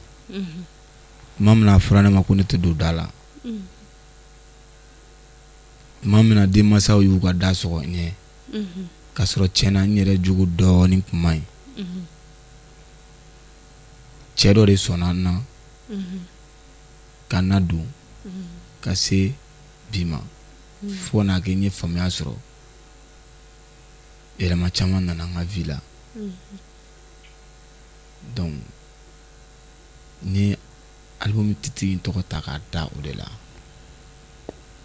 tuma min na a fɔra ne ma ko ne tɛ don da la tuma min na denmansaw y'u ka da sɔgɔ n ye k'a sɔrɔ tiɲɛna n yɛrɛ jogo dɔɔni tun man ɲi cɛ dɔ de sɔnna n na ka n nadon ka se bi ma fo ka n'a kɛ n ye faamuya sɔrɔ yɛlɛma caman nana n ka vie la donc ni album titre in tɔgɔ ta k'a da o de la.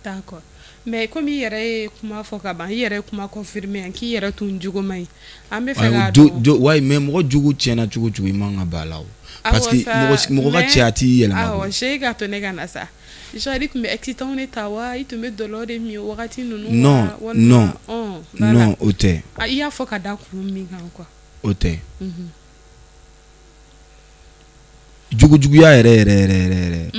D'accord, mais comme i yɛrɛ ye kuma fɔ ka ban i yɛrɛ ye kuma confirmer yan k'i yɛrɛ tun jogo man ɲi an bɛ fɛ k'a dɔn.
Ouais mais mɔgɔ jogo tiɲɛna cogo cogo i man ka ban a la o parce que mɔgɔ ka cɛya t'i yɛlɛma.
Awɔ cɛ k'a to ne ka na sa genre i tun bɛ excitant de ta wa i tun bɛ dɔlɔ de min o wagati ninnu wa
non o tɛ.
I y'a fɔ ka da kun min kan quoi.
O tɛ. Jugujuguya yɛrɛ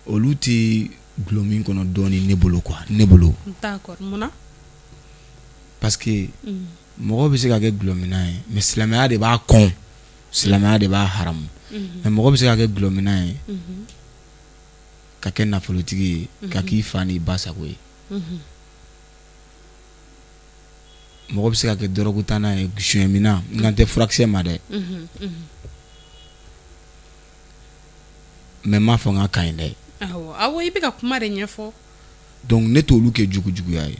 olu tɛ gulɔ min kɔnɔ dɔɔni ne bolo quoi ne bolo.
D'accord, munna?
Parce que mɔgɔ bɛ se ka kɛ gulɔminna ye mais silamɛya de b'a kɔn silamɛya de b'a haramu mais mɔgɔ bɛ se ka kɛ gulɔminna ye ka kɛ nafolotigi ye ka k'i fa n'i ba sago ye. Mɔgɔ bɛ se ka kɛ dɔrɔgutanna ye sonyɛminna n tɛ furakisɛ ma dɛ mais n m'a fɔ n k'a ka ɲi dɛ.
Awɔ i bɛ ka kuma de ɲɛfɔ.
Donc ne t'olu kɛ jugujuguya ye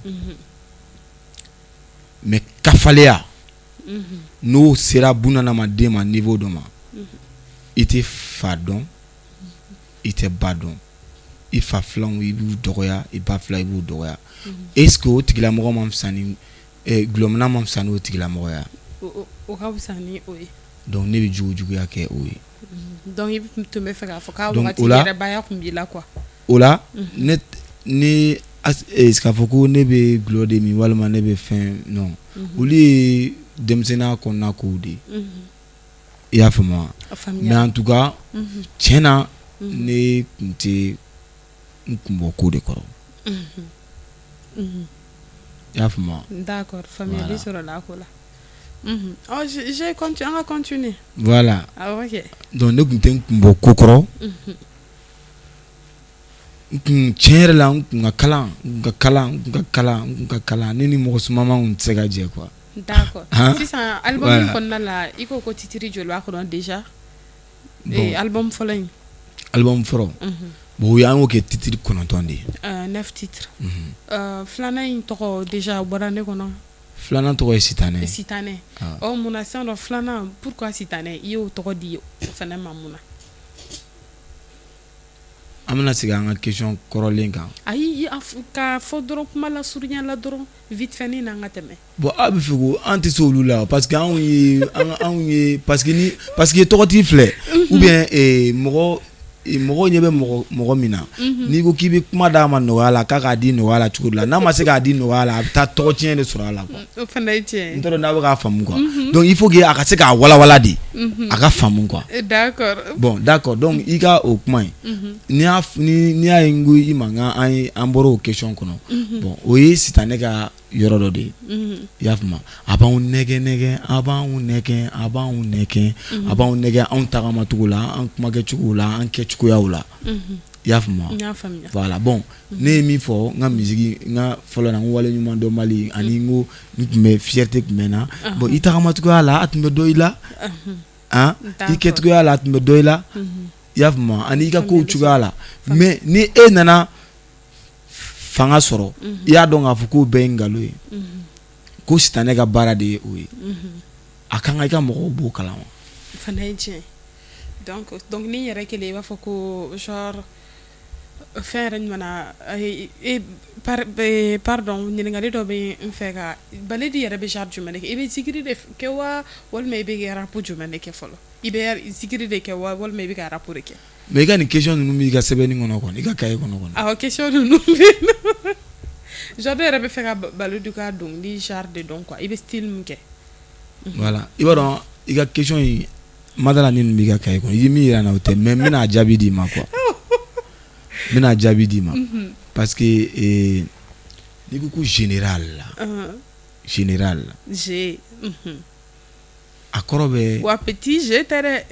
mais kafaleya n'o sera bunadamaden ma niveau dɔ ma i tɛ fa dɔn i tɛ ba dɔn i fa filanw i b'u dɔgɔya i ba filan i b'u dɔgɔya est-ce que o tigilamɔgɔ ma fisa ni gulɔminna ma fisa n'o tigilamɔgɔ ya.
O ka fisa ni o ye.
Donc ne bɛ jugujuguya kɛ o ye.
Donc i tun bɛ fɛ k'a fɔ k'a wagati yɛrɛbaya tun b'i la quoi.
O la ne k'a fɔ ko ne bɛ gulɔ de min walima ne bɛ fɛn non olu ye denmisɛnninya kɔnɔna kow de ye. I y'a faamu wa mais en tout cas tiɲɛna ne tun tɛ n kun bɔ ko de kɔrɔ. I y'a faamu wa.
D'accord, faamuyali sɔrɔla a ko la. J'ai continué, on va continuer.
Voilà.
Ah ok.
Donc ne tun tɛ n kun bɔ ko kɔrɔ. Tiɲɛ yɛrɛ la n kun ka kalan ne ni mɔgɔ sumaman kun tɛ se ka jɛ quoi.
D'accord. Sisan album in kɔnɔna la i ko titre joli b'a kɔnɔ déjà. Album fɔlɔ in.
Album fɔlɔ. Bon an y'o kɛ titre 9 de ye.
9 titres. Filanan in tɔgɔ déjà o bɔra ne kɔnɔ.
Filanan tɔgɔ ye Sitanɛ.
Sitanɛ. Munna sisan nɔ filanan pourquoi Sitanɛ i y'o tɔgɔ di o fana ma munna?
An bɛna segin an ka question kɔrɔlen kan.
Ayi ka fɔ dɔrɔn kuma la surunya la dɔrɔn vite fait ni n'an ka tɛmɛ.
Bon a bɛ fɛ ko an tɛ se olu la parce que anw ye parce que tɔgɔtigi filɛ ou bien mɔgɔ ɲɛ bɛ mɔgɔ min na n'i ko k'i bɛ kuma d'a ma nɔgɔya la k'a k'a di nɔgɔya la cogo dɔ la n'a ma se k'a di nɔgɔya la a bɛ taa tɔgɔ tiɲɛ de sɔrɔ a la quoi.
O fana ye tiɲɛ.
N t'a dɔn n'a bɛ k'a faamu quoi. Donc il faut que a ka se k'a walawala de a ka faamu quoi.
D'accord.
Bon d'accord donc i ka o kuma in n'i y'a ye n ko i ma an bɔra o question kɔnɔ bon o ye Sitanɛ ka yɔrɔ dɔ de ye i y'a faamu a b'anw nɛgɛn anw tagamacogo la an kumakɛcogo la an kɛcogoyaw la i y'a faamuya.
N y'a faamuya.
Voilà bon ne ye min fɔ n ka musique n ka fɔlɔ la n wale ɲuman dɔn Mali ani n ko n tun bɛ fierté tun bɛ n na bon i tagamacogoya la a tun bɛ dɔ i la han i kɛcogoya la a tun bɛ dɔ i la i y'a faamuya ani i ka kow cogoya la mais ni e nana fanga sɔrɔ i y'a dɔn k'a fɔ k'o bɛɛ ye nkalon ye ko sitanɛ ka baara de ye o ye a kan ka i ka mɔgɔw b'o kalama.
Fana ye tiɲɛ donc ni yɛrɛ kelen i b'a fɔ ko genre fɛn yɛrɛ ɲuman pardon ɲininkali dɔ bɛ n fɛ ka Baledi yɛrɛ bɛ genre jumɛn de kɛ i bɛ zikiri de kɛ wa walima i bɛ kɛ rap jumɛn de kɛ fɔlɔ i bɛ zikiri de kɛ wa walima i bɛ ka rap de kɛ.
mais i ka nin question ninnu b'i ka sɛbɛnni kɔnɔ kɔni i ka cahier kɔnɔ kɔni.
awɔ question ninnu bɛ yen genre dɔ yɛrɛ bɛ fɛ ka Baledi ka dɔnkili genre de dɔn quoi i bɛ style min kɛ.
voilà i b'a dɔn i ka question in madala ni ninnu b'i ka cahier kɔnɔ i ye min yira n na o tɛ mais n bɛna jaabi d'i ma quoi. n bɛna jaabi d'i ma parce que n'i ko ko général la général
G
a kɔrɔ bɛ
wa petit G tɛ dɛ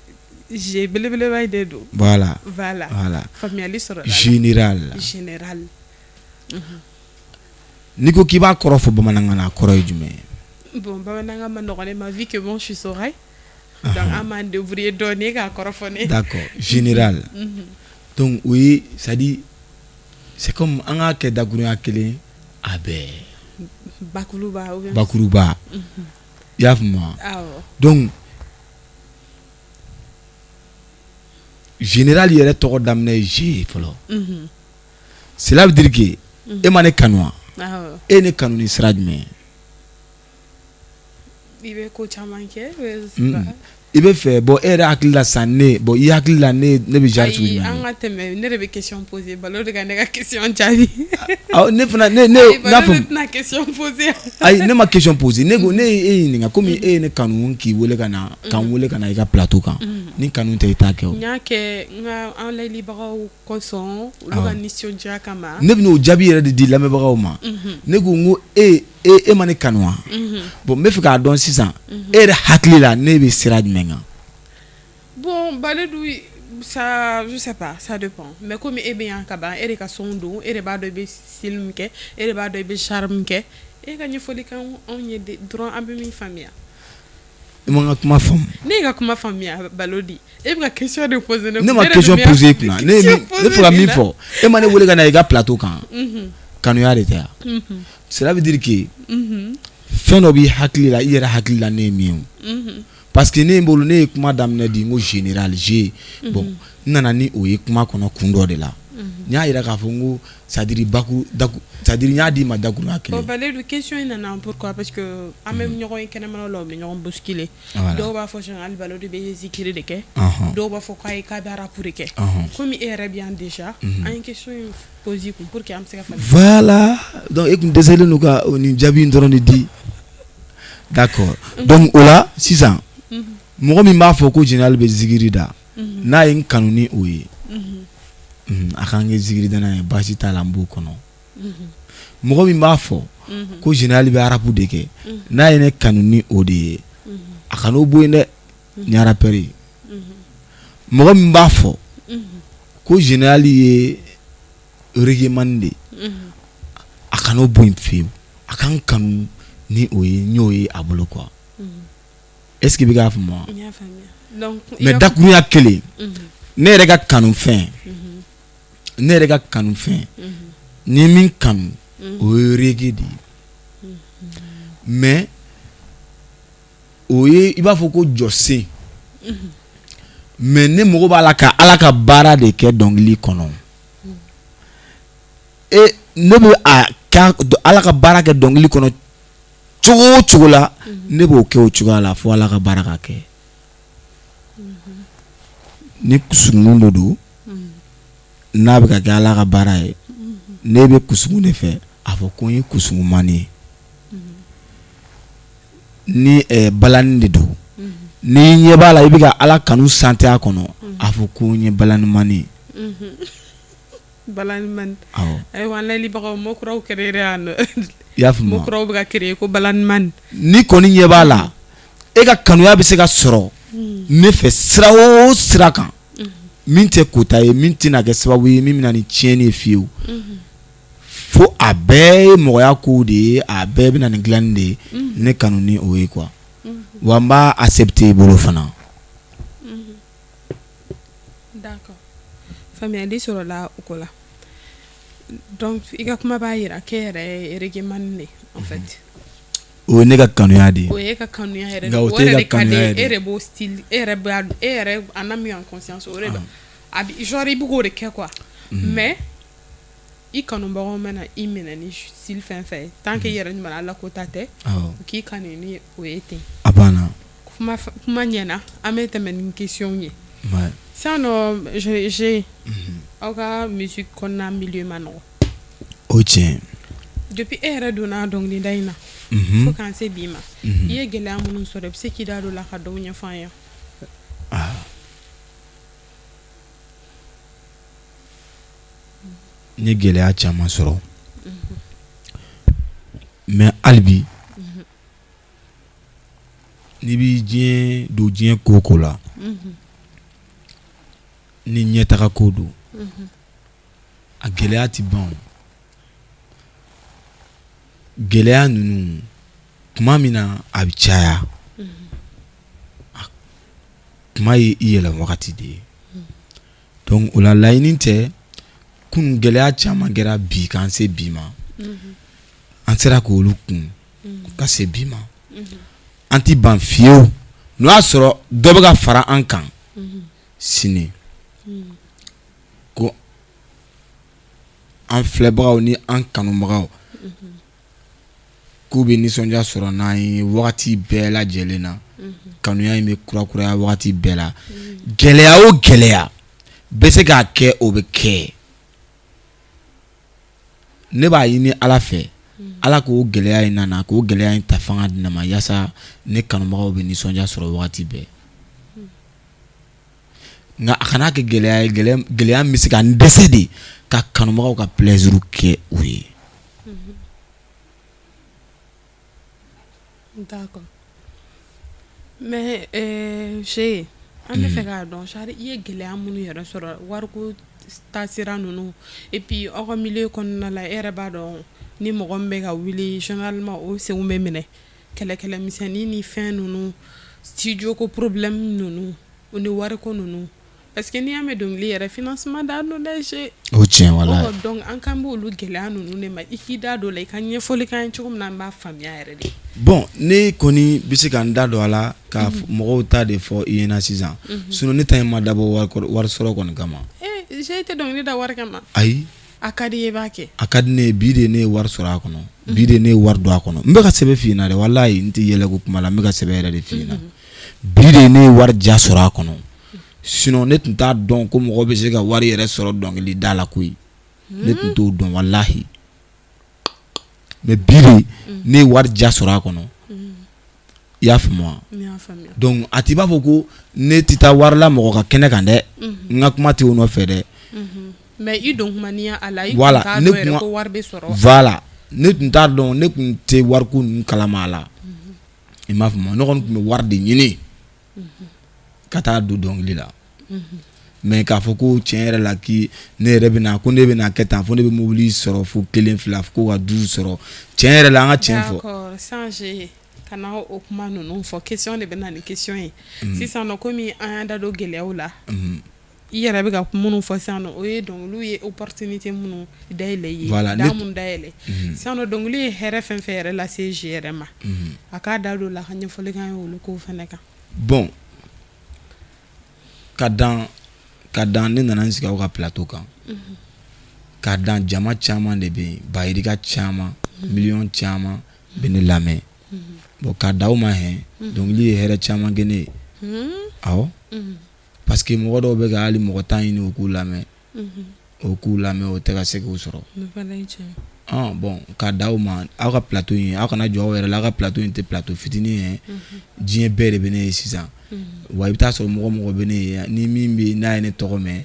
G belebeleba de don.
voilà
faamuyali sɔrɔ
général n'i ko k'i b'a kɔrɔ fɔ bamanankan na a kɔrɔ ye jumɛn ye.
bon bamanankan ma nɔgɔn ne ma vu que bon je suis soraille donc an m'an débrouiller dɔɔni k'a kɔrɔ fɔ ne.
d'accord général donc oui c'est-à-dire c'est comme an k'a kɛ dakurunya kelen a bɛɛ.
bakuruba ou bien
bakuruba i y'a faamuya.
awɔ
donc général yɛrɛ tɔgɔ daminɛ ye G fɔlɔ. cela veut dire que e ma ne kanu wa e ne kanu ni sira jumɛn.
i bɛ ko caman kɛ.
i bɛ fɛ bon e yɛrɛ hakili la san ne bon i hakili la ne bɛ genre sugu jumɛn ye.
an ka tɛmɛ ne de bɛ question poser Balo de ka ne ka question jaabi.
ne fana n'a fɔ
tɛna question poser.
ayi ne ma question poser ne ko ne ye e ɲininka komi e ye ne kanu k'i wele ka na k'an wele ka na i ka plateau kan ni kanu tɛ i t'a kɛ o.
n y'a kɛ n ka an layɛlibagaw kosɔn olu ka nisɔndiya kama.
ne bɛna o jaabi yɛrɛ de di lamɛnbagaw ma ne ko n ko e ma ne kanu wa bon n bɛ fɛ k'a dɔn sisan e yɛrɛ hakili la ne bɛ sira jumɛn kan.
bon Baledi ça je sais pas ça dépend mais comme e bɛ yan ka ban e de ka son don e de b'a dɔn i bɛ style min kɛ e de b'a dɔn i bɛ genre min kɛ e ka ɲɛfɔli kan anw ye dɔrɔn an bɛ min faamuya.
i ma n ka kuma faamu.
ne ye ka kuma faamuya Baledi e bɛ ka question de poser ne
ma question poser i kunna ne fɛ ka min fɔ e ma ne wele ka na i ka plateau kan kanuya de tɛ yan. cela veut dire que fɛn dɔ b'i hakili la i yɛrɛ hakili la ne ye min ye parce que ne bolo ne ye kuma daminɛ di n ko général G bon n nana ni o ye kuma kɔnɔ kun dɔ de la n y'a yira k'a fɔ n ko c'est à dire n y'a di ma dakuruya kelen.
bon Baledi question in nana pourquoi parce que an bɛ ɲɔgɔn ye kɛnɛmana la u bɛ ɲɔgɔn bousculer dɔw b'a fɔ général Baledi bɛ zikiri de kɛ dɔw b'a fɔ k'a bɛ rap de kɛ komi e yɛrɛ bɛ yan déjà an ye question in poser kun pour que an bɛ se ka faamuya.
voilà donc e kun dɛsɛlen don ka nin jaabi in dɔrɔn de di d'accord donc o la sisan mɔgɔ min b'a fɔ ko général bɛ zikiri da n'a ye n kanu ni o ye a kan kɛ zikiri da n'a ye baasi t'a la n b'o kɔnɔ mɔgɔ min b'a fɔ ko général bɛ arabu de kɛ n'a ye ne kanu ni o de ye a kan'o bɔ yen dɛ ni arapɛri ye mɔgɔ min b'a fɔ ko général ye reggaeman de a kan'o bɔ yen fiyewu a kan kanu ni o ye n y'o ye a bolo quoi. est-ce que bɛ k'a faamuya.
n y'a faamuya
mais dakuruya kelen ne yɛrɛ ka kanufɛn ne yɛrɛ ka kanufɛn ni min kanu o ye reggae de ye mais o ye i b'a fɔ ko jɔsen mais ne mago b'a la ka Ala ka baara de kɛ dɔnkili kɔnɔ ne bɛ Ala ka baara kɛ dɔnkili kɔnɔ cogo o cogo la ne b'o kɛ o cogoya la fo Ala ka baara ka kɛ ni kusugun dɔ don n'a bɛ ka kɛ Ala ka baara ye ne bɛ kusugun de fɛ a fɔ ko n ye kusugunmani ye ni balani de don ni ɲɛ b'a la i bɛ ka Ala kanu santé a kɔnɔ a fɔ ko n ye balanimani ye.
balanimani
awɔ
ayiwa an layɛlibagaw mɔgɔ kuraw créer yan nɔ
i y'a faamuya
mɔgɔ kuraw bɛ ka créer ko balanimani
ni kɔni ɲɛ b'a la e ka kanuya bɛ se ka sɔrɔ ne fɛ sira o sira kan min tɛ kota ye min tɛna kɛ sababu ye min bɛna ni tiɲɛni ye fiyewu fo a bɛɛ ye mɔgɔya kow de ye a bɛɛ bɛna ni dilanni de ye ne kanu ni o ye quoi wa n b'a accepter i bolo fana.
D'accord. Faamuyali sɔrɔla o ko la. Donc i ka kuma b'a yira k'e yɛrɛ ye reggae man de en fait.
O ye ne ka kanuya de ye.
O ye ka kanuya yɛrɛ de.
Nka o tɛ e ka kanuya yɛrɛ de.
E yɛrɛ b'o style e yɛrɛ en a mis en conscience o de don. A bi genre i bɛ k'o de kɛ quoi. Mais i kanubagaw mana i minɛ ni style fɛn fɛn ye tant que i yɛrɛ ɲuman Ala ko ta tɛ k'i kanu ni o ye ten.
A banna.
Kuma ɲɛna an bɛ tɛmɛ ni question ye.
Ouais.
Sinon j'ai aw ka musique kɔnɔna milieu ma nɔgɔ.
O tiɲɛ.
Depuis e yɛrɛ donna dɔnkilida in na fo k'an se bi ma i ye gɛlɛya minnu sɔrɔ i bɛ se k'i da don la ka dɔw ɲɛfɔ an ye.
N ye gɛlɛya caman sɔrɔ mais hali bi n'i bi don diɲɛ ko o ko la ni ɲɛtaga ko don a gɛlɛya ti ban gɛlɛya ninnu tuma min na a bɛ caya tuma ye i yɛlɛ wagati de ye donc o la laɲini tɛ kun gɛlɛya caman kɛra bi k'an se bi ma an sera k'olu kun ka se bi ma an ti ban fiyewu n'o y'a sɔrɔ dɔ bɛ ka fara an kan sini ko an filɛbagaw ni an kanubagaw k'u bɛ nisɔndiya sɔrɔ n'an ye wagati bɛɛ lajɛlen na kanuya in bɛ kurakuraya wagati bɛɛ la gɛlɛya o gɛlɛya bɛ se k'a kɛ o bɛ kɛ ne b'a ɲini Ala fɛ Ala k'o gɛlɛya in nana k'o gɛlɛya in ta fanga di ne ma yaasa ne kanubagaw bɛ nisɔndiya sɔrɔ wagati bɛɛ nka a kana kɛ gɛlɛya ye gɛlɛya min bɛ se ka n dɛsɛ de ka kanubagaw ka plaisir kɛ u ye.
D'accord. Mais j'ai an bɛ fɛ k'a dɔn sari i ye gɛlɛya minnu yɛrɛ sɔrɔ wariko taasira ninnu et puis aw ka milieu kɔnɔna la e yɛrɛ b'a dɔn ni mɔgɔ min bɛ ka wuli généralement o senw bɛ minɛ kɛlɛkɛlɛmisɛnnin ni fɛn ninnu studio ko problème ninnu o ni wariko ninnu parce que n'i y'a mɛn dɔnkili yɛrɛ financement da don dɛ j'ai
o tiɲɛ walahi
donc an kan b'olu gɛlɛya ninnu de ma i k'i da don la i ka ɲɛfɔli k'an ye cogo min na an b'a faamuya yɛrɛ de.
Bon ne kɔni bɛ se ka n da don a la ka mɔgɔw ta de fɔ i ɲɛna sisan sinon ne ta in ma dabɔ wari sɔrɔ kɔni kama.
J'ai tɛ dɔnkili da wari kama.
Ayi.
A ka di i ye i b'a kɛ. A
ka di ne ye bi de ne ye wari sɔrɔ a kɔnɔ bi de ne ye wari don a kɔnɔ n bɛ ka sɛbɛn f'i ɲɛna dɛ walahi n tɛ yɛlɛ ko kuma la n bɛ ka sɛbɛn yɛrɛ de f'i ɲɛna bi de ne ye wari ja sɔrɔ a kɔnɔ sinon ne tun t'a dɔn ko mɔgɔ bɛ se ka wari yɛrɛ sɔrɔ dɔnkili da la koyi ne tun t'o dɔn walahi mais bi de ne ye wari ja sɔrɔ a kɔnɔ i y'a faamu wa donc a t'i b'a fɔ ko ne tɛ taa wari la mɔgɔ ka kɛnɛ kan dɛ n ka kuma tɛ o nɔfɛ dɛ
mais i don kuma n'i a la i tun t'a dɔn yɛrɛ ko wari bɛ sɔrɔ
voilà ne tun t'a dɔn ne tun tɛ wariko ninnu kalama a la i m'a faamu ne kɔni tun bɛ wari de ɲini ka taa don dɔnkili la mais k'a fɔ ko tiɲɛ yɛrɛ la ki ne yɛrɛ bɛna ko ne bɛna kɛ tan fo ne bɛ mobili sɔrɔ fo 1 2 fo ka 12 sɔrɔ tiɲɛ yɛrɛ la an ka tiɲɛ fɔ.
D'accord Sange kana o kuma ninnu fɔ question de bɛna ni question ye sisan nɔ komi an y'an da don gɛlɛyaw la i yɛrɛ bɛ ka minnu fɔ sisan nɔ o ye dɔnkiliw ye opportunité minnu dayɛlɛ i ye da minnu dayɛlɛ sisan nɔ dɔnkili ye hɛrɛ fɛn fɛn yɛrɛ lase je yɛrɛ ma a k'a da don la ka ɲɛfɔli k'an ye olu kow fɛnɛ kan.
Bon ka dan ne nana n sigi aw ka plateau kan ka dan jama caman de bɛ yen bayirika caman miliyɔn caman bɛ ne lamɛn bon ka d'aw ma hɛn dɔnkili ye hɛrɛ caman kɛ ne ye awɔ parce que mɔgɔ dɔw bɛ ka hali mɔgɔ 10 ɲini o k'u lamɛn o tɛ ka se k'u sɔrɔ bon ka d'aw ma aw ka plateau in aw kana jɔ aw yɛrɛ la aw ka plateau in tɛ plateau fitinin ye diɲɛ bɛɛ de bɛ ne ye sisan wa i bɛ taa sɔrɔ mɔgɔ bɛ ne ye ni min bɛ n'a ye ne tɔgɔ mɛn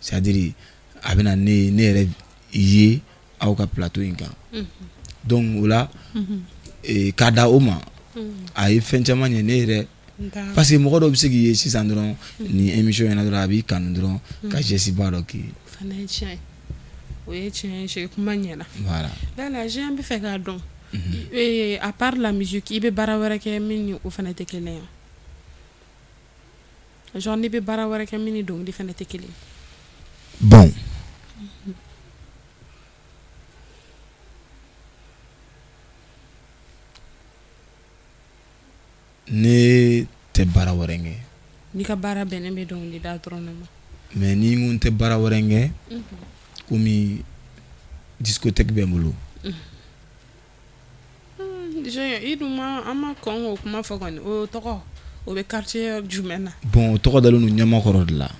c'est à dire a bɛ na ne yɛrɛ ye aw ka plateau in kan donc o la ka da o ma a ye fɛn caman ɲɛ ne yɛrɛ parce que mɔgɔ dɔ bɛ se k'i ye sisan dɔrɔn ni émission in na dɔrɔn a b'i kanu dɔrɔn ka geste ba dɔ k'i ye.
fana ye tiɲɛ ye o ye tiɲɛ ye kuma ɲɛna.
voilà
Lala j'aime bɛ fɛ k'a dɔn à part la musique i bɛ baara wɛrɛ kɛ min ni o fana tɛ kelen ye genre n'i bɛ baara wɛrɛ kɛ min ni dɔnkili fana tɛ kelen ye.
bon ne tɛ baara wɛrɛ kɛ.
N'i ka baara bɛnnen bɛ dɔnkili da dɔrɔn de ma.
mais ni n ko n tɛ baara wɛrɛ kɛ komi discothèque bɛ n bolo.
i dun ma an ma kɔn k'o kuma fɔ kɔni o tɔgɔ o bɛ quartier jumɛn na.
bon o tɔgɔ dalen don ɲamakɔrɔ de la.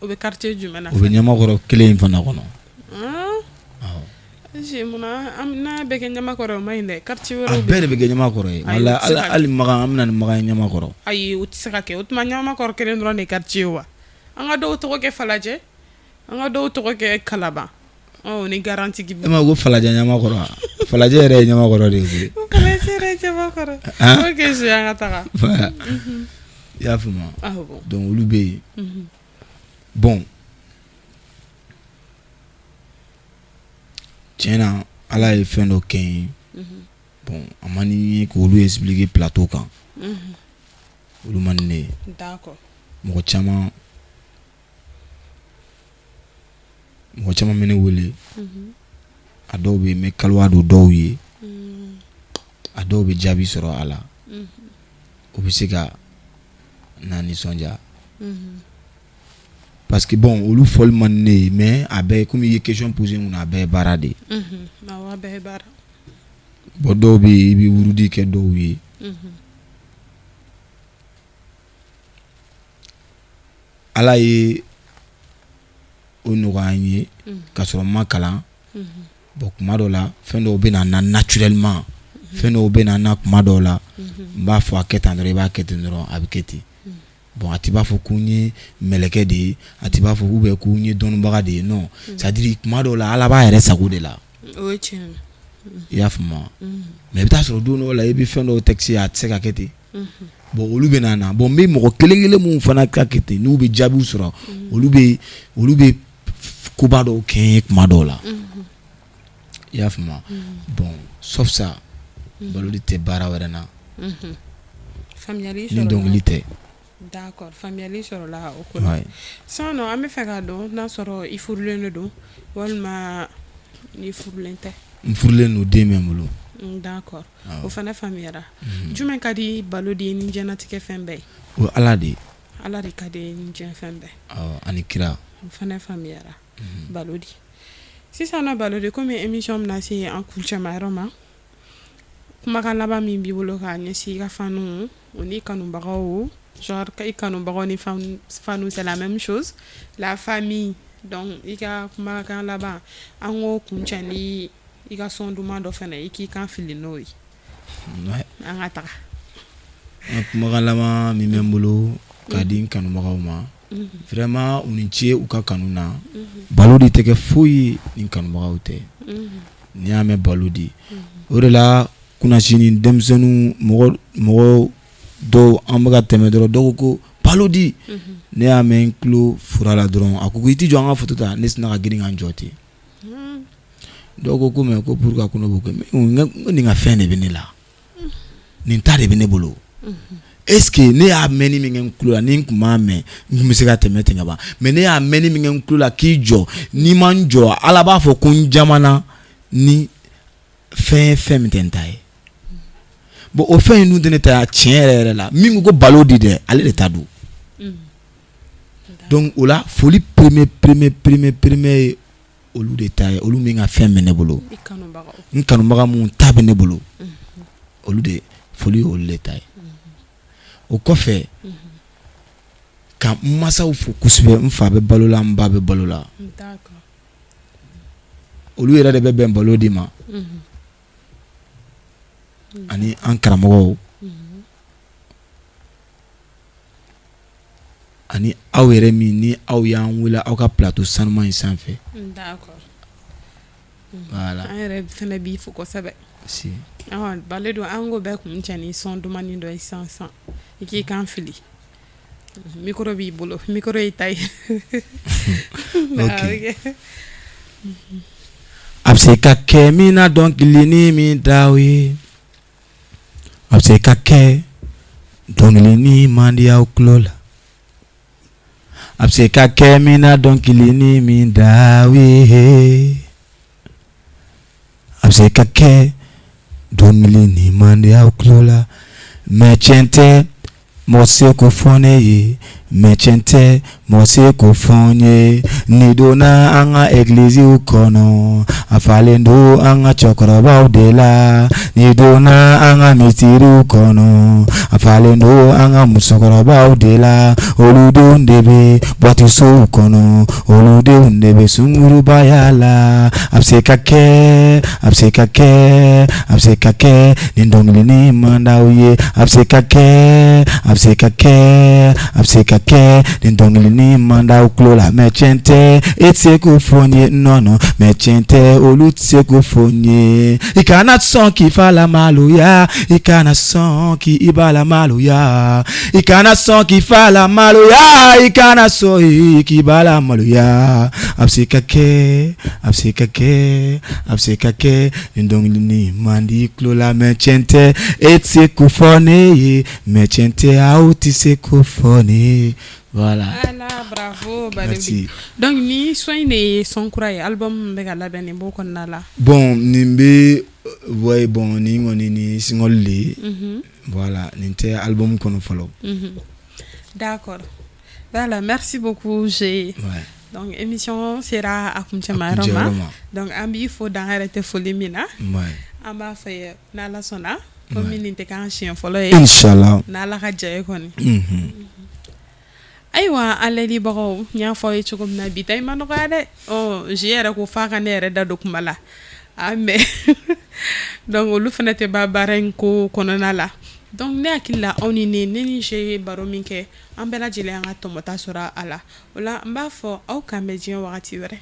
o bɛ quartier jumɛn na.
o bɛ ɲamakɔrɔ kelen in fana kɔnɔ.
munna n'a bɛ kɛ ɲamakɔrɔ o ma ɲi dɛ quartier wɛrɛw
a bɛɛ de bɛ kɛ ɲamakɔrɔ ye wala hali Makan an bɛna ni Makan ye ɲamakɔrɔ.
ayi o tɛ se ka kɛ o tuma ɲamakɔrɔ kelen dɔrɔn de quartier wa an ka dɔw tɔgɔ kɛ Falajɛ an ka dɔw tɔgɔ kɛ Kalaban ni garanti bi. e ma
ko Falajɛ ɲamakɔrɔ wa Falajɛ yɛrɛ ye ɲamakɔrɔ de ye.
Falajɛ yɛrɛ ye ɲamakɔrɔ. ok je an ka taga.
i y'a faamu. donc olu bɛ yen. bon tiɲɛna ala ye fɛn dɔ kɛ n ye bon a ma ni ye k'olu expliquer plateau kan olu man di ne ye.
d'accord.
mɔgɔ caman bɛ ne wele a dɔw bɛ yen n bɛ kaliwa don dɔw ye a dɔw bɛ jaabi sɔrɔ a la o bɛ se ka na nisɔndiya parce que bon olu fɔli man di ne ye mais a bɛɛ komi i ye question poser mun na a bɛɛ ye baara de ye.
awɔ a bɛɛ ye baara.
bon dɔw bɛ yen i bɛ wurudi kɛ dɔw ye. ala ye o nɔgɔya n ye k'a sɔrɔ n ma kalan bon kuma dɔw la fɛn dɔw bɛ na naturellement fɛn dɔw bɛ na kuma dɔw la n b'a fɔ a kɛ tan dɔrɔn i b'a kɛ ten dɔrɔn a bɛ kɛ ten. bon a ti b'a fɔ ko n ye mɛlɛkɛ de ye a ti b'a fɔ ko n ye dɔnnibaga de ye non c'est à dire kuma dɔw la ala b'a yɛrɛ sago de la.
o ye tiɲɛ ye.
i y'a faamu mais i bɛ taa sɔrɔ don dɔw la i bɛ fɛn dɔw texte a tɛ se ka kɛ ten. bon olu bɛ na bon n bɛ mɔgɔ kelen kelen minnu fana ka kɛ ten n'u bɛ jaabiw sɔrɔ olu bɛ koba dɔw kɛ n ye kuma dɔw la. i y'a faamu bon sauf ça Balodi tɛ baara wɛrɛ na ni dɔnkili tɛ.
d'accord faamuyali sɔrɔla o ko la sinon an bɛ fɛ k'a dɔn n'a sɔrɔ i furulen de don walima ni furulen tɛ.
n furulen don den bɛ n bolo.
d'accord o fana faamuyara jumɛn ka di Balodi ye ni diɲɛlatigɛ fɛn bɛɛ ye.
o ye ala de ye.
ala de ka di ye ni diɲɛ fɛn bɛɛ.
ani kira.
o fana faamuyara Balodi sisan nɔ Balodi komi émission bɛna se an kuncɛmayɔrɔ ma kumakan laban min b'i bolo k'a ɲɛsin i ka fanu o ni kanubagaw genre i kanubagaw ni fanu c'est la même chose la famille donc i ka kumakan laban an k'o kuncɛ ni i ka son duman dɔ fana i k'i kan fili n'o ye. an ka taga.
n ka kumakan laban min bɛ n bolo k'a di n kanubagaw ma vraiment u ni ce u ka kanu na Balodi tɛ kɛ foyi ye ni kanubagaw tɛ n'i y'a mɛn Balodi o de la kunnasini denmisɛnninw mɔgɔ dɔw an bɛ ka tɛmɛ dɔrɔn dɔw ko Balodi ne y'a mɛn n tulo fura la dɔrɔn a ko i ti jɔ an ka photo ta ne sina ka girin ka n jɔ ten dɔw ko mais ko pourquoi ko ne b'o kɛ n nin ka fɛn de bɛ ne la nin ta de bɛ ne bolo est ce que ne y'a mɛn ni min kɛ n tulo la ni n tun m'a mɛn n tun bɛ se ka tɛmɛ ten ka ban mais ne y'a mɛn ni min kɛ n tulo la k'i jɔ n'i ma n jɔ ala b'a fɔ ko n jamana ni fɛn min tɛ n ta ye. bon o fɛn in dun tɛ ne ta tiɲɛ yɛrɛ yɛrɛ la min ko Balodi dɛ ale de ta don. donc o la foli premier ye olu de ta ye olu min ka fɛn bɛ ne bolo n kanubaga mun ta bɛ ne bolo olu de foli ye olu de ta ye. o kɔfɛ ka n masaw fo kosɛbɛ n fa bɛ balo la n ba bɛ balo la olu yɛrɛ de bɛ bɛn Balodi ma ani an karamɔgɔw ani aw yɛrɛ min ni aw y'an wele aw ka plateau sanuman in sanfɛ.
d'accord
voilà
an yɛrɛ fana b'i fo kosɛbɛ.
si
bale don an ko bɛɛ kun cɛ ni sɔn dumuni dɔ ye sisan i k'i kan fili micro b'i bolo micro y'i ta ye
ok a bɛ se ka kɛ min na dɔnkili ni min da o ye a bɛ se ka kɛ dɔnkili ni man di aw tulo la a bɛ se ka kɛ min na dɔnkili ni min da o ye a bɛ se ka kɛ dɔnkili ni man di aw tulo la mɛ tiɲɛ tɛ mɔgɔ se ko fɔ ne ye mɛ tiɲɛ tɛ mɔgɔ se ko fɔ n ye ni donna an ka egiliziw kɔnɔ a falen don an ka cɛkɔrɔbaw de la ni donna an ka misiriw kɔnɔ a falen don an ka musokɔrɔbaw de la olu denw de bɛ bɔtisow kɔnɔ olu denw de bɛ sungurubaya la a bɛ se ka kɛ a bɛ se ka kɛ a bɛ se ka kɛ ni dɔnkili ni man d'aw ye a bɛ se ka kɛ a bɛ se ka kɛ a bɛ se ka kɛ ni dɔnkili ni man d'aw tulo la mɛ tiɲɛ tɛ e tɛ se k'o fɔ n ye nɔnɔ mɛ tiɲɛ tɛ olu tɛ se k'o fɔ n ye i kana sɔn k'i fa la maloya i kana sɔn k'i ba la maloya i kana sɔn k'i fa la maloya i kana sɔn k'i ba la maloya a bɛ se ka kɛ a bɛ se ka kɛ a bɛ se ka kɛ ni dɔnkili ni man di tulo la mɛ tiɲɛ tɛ e tɛ se k'o fɔ ne ye mɛ tiɲɛ tɛ aw tɛ se k'o fɔ ne ye. Voilà.
Bravo.
Merci.
Donc ni soin de son kura album bɛ ka labɛn nin b'o kɔnɔna la.
Bon nin bɛ ouais bon ni kɔni ni single le. Voilà nin tɛ album kɔnɔ fɔlɔ.
D'accord. Voilà, merci beaucoup G.
Ouais.
Donc émission sera a kuncɛma yɔrɔ ma. Donc an b'i fo dan yɛrɛ tɛ foli min na.
Ouais.
An b'a fɛ n'Ala sɔnna komi nin tɛ k'an siɲɛ fɔlɔ ye.
Inshallah.
N'Ala ka diya ye kɔni. Ayiwa an lɛdibagaw n y'a fɔ aw ye cogo min na bi ta i ma nɔgɔya dɛ G yɛrɛ ko f'a ka ne yɛrɛ da don kuma la mais donc olu fana tɛ ba baara in ko kɔnɔna la donc ne hakili la aw ni ne ni G ye baro min kɛ an bɛɛ lajɛlen an ka tɔmɔta sɔrɔ a la o la n b'a fɔ aw k'an bɛn diɲɛ wagati wɛrɛ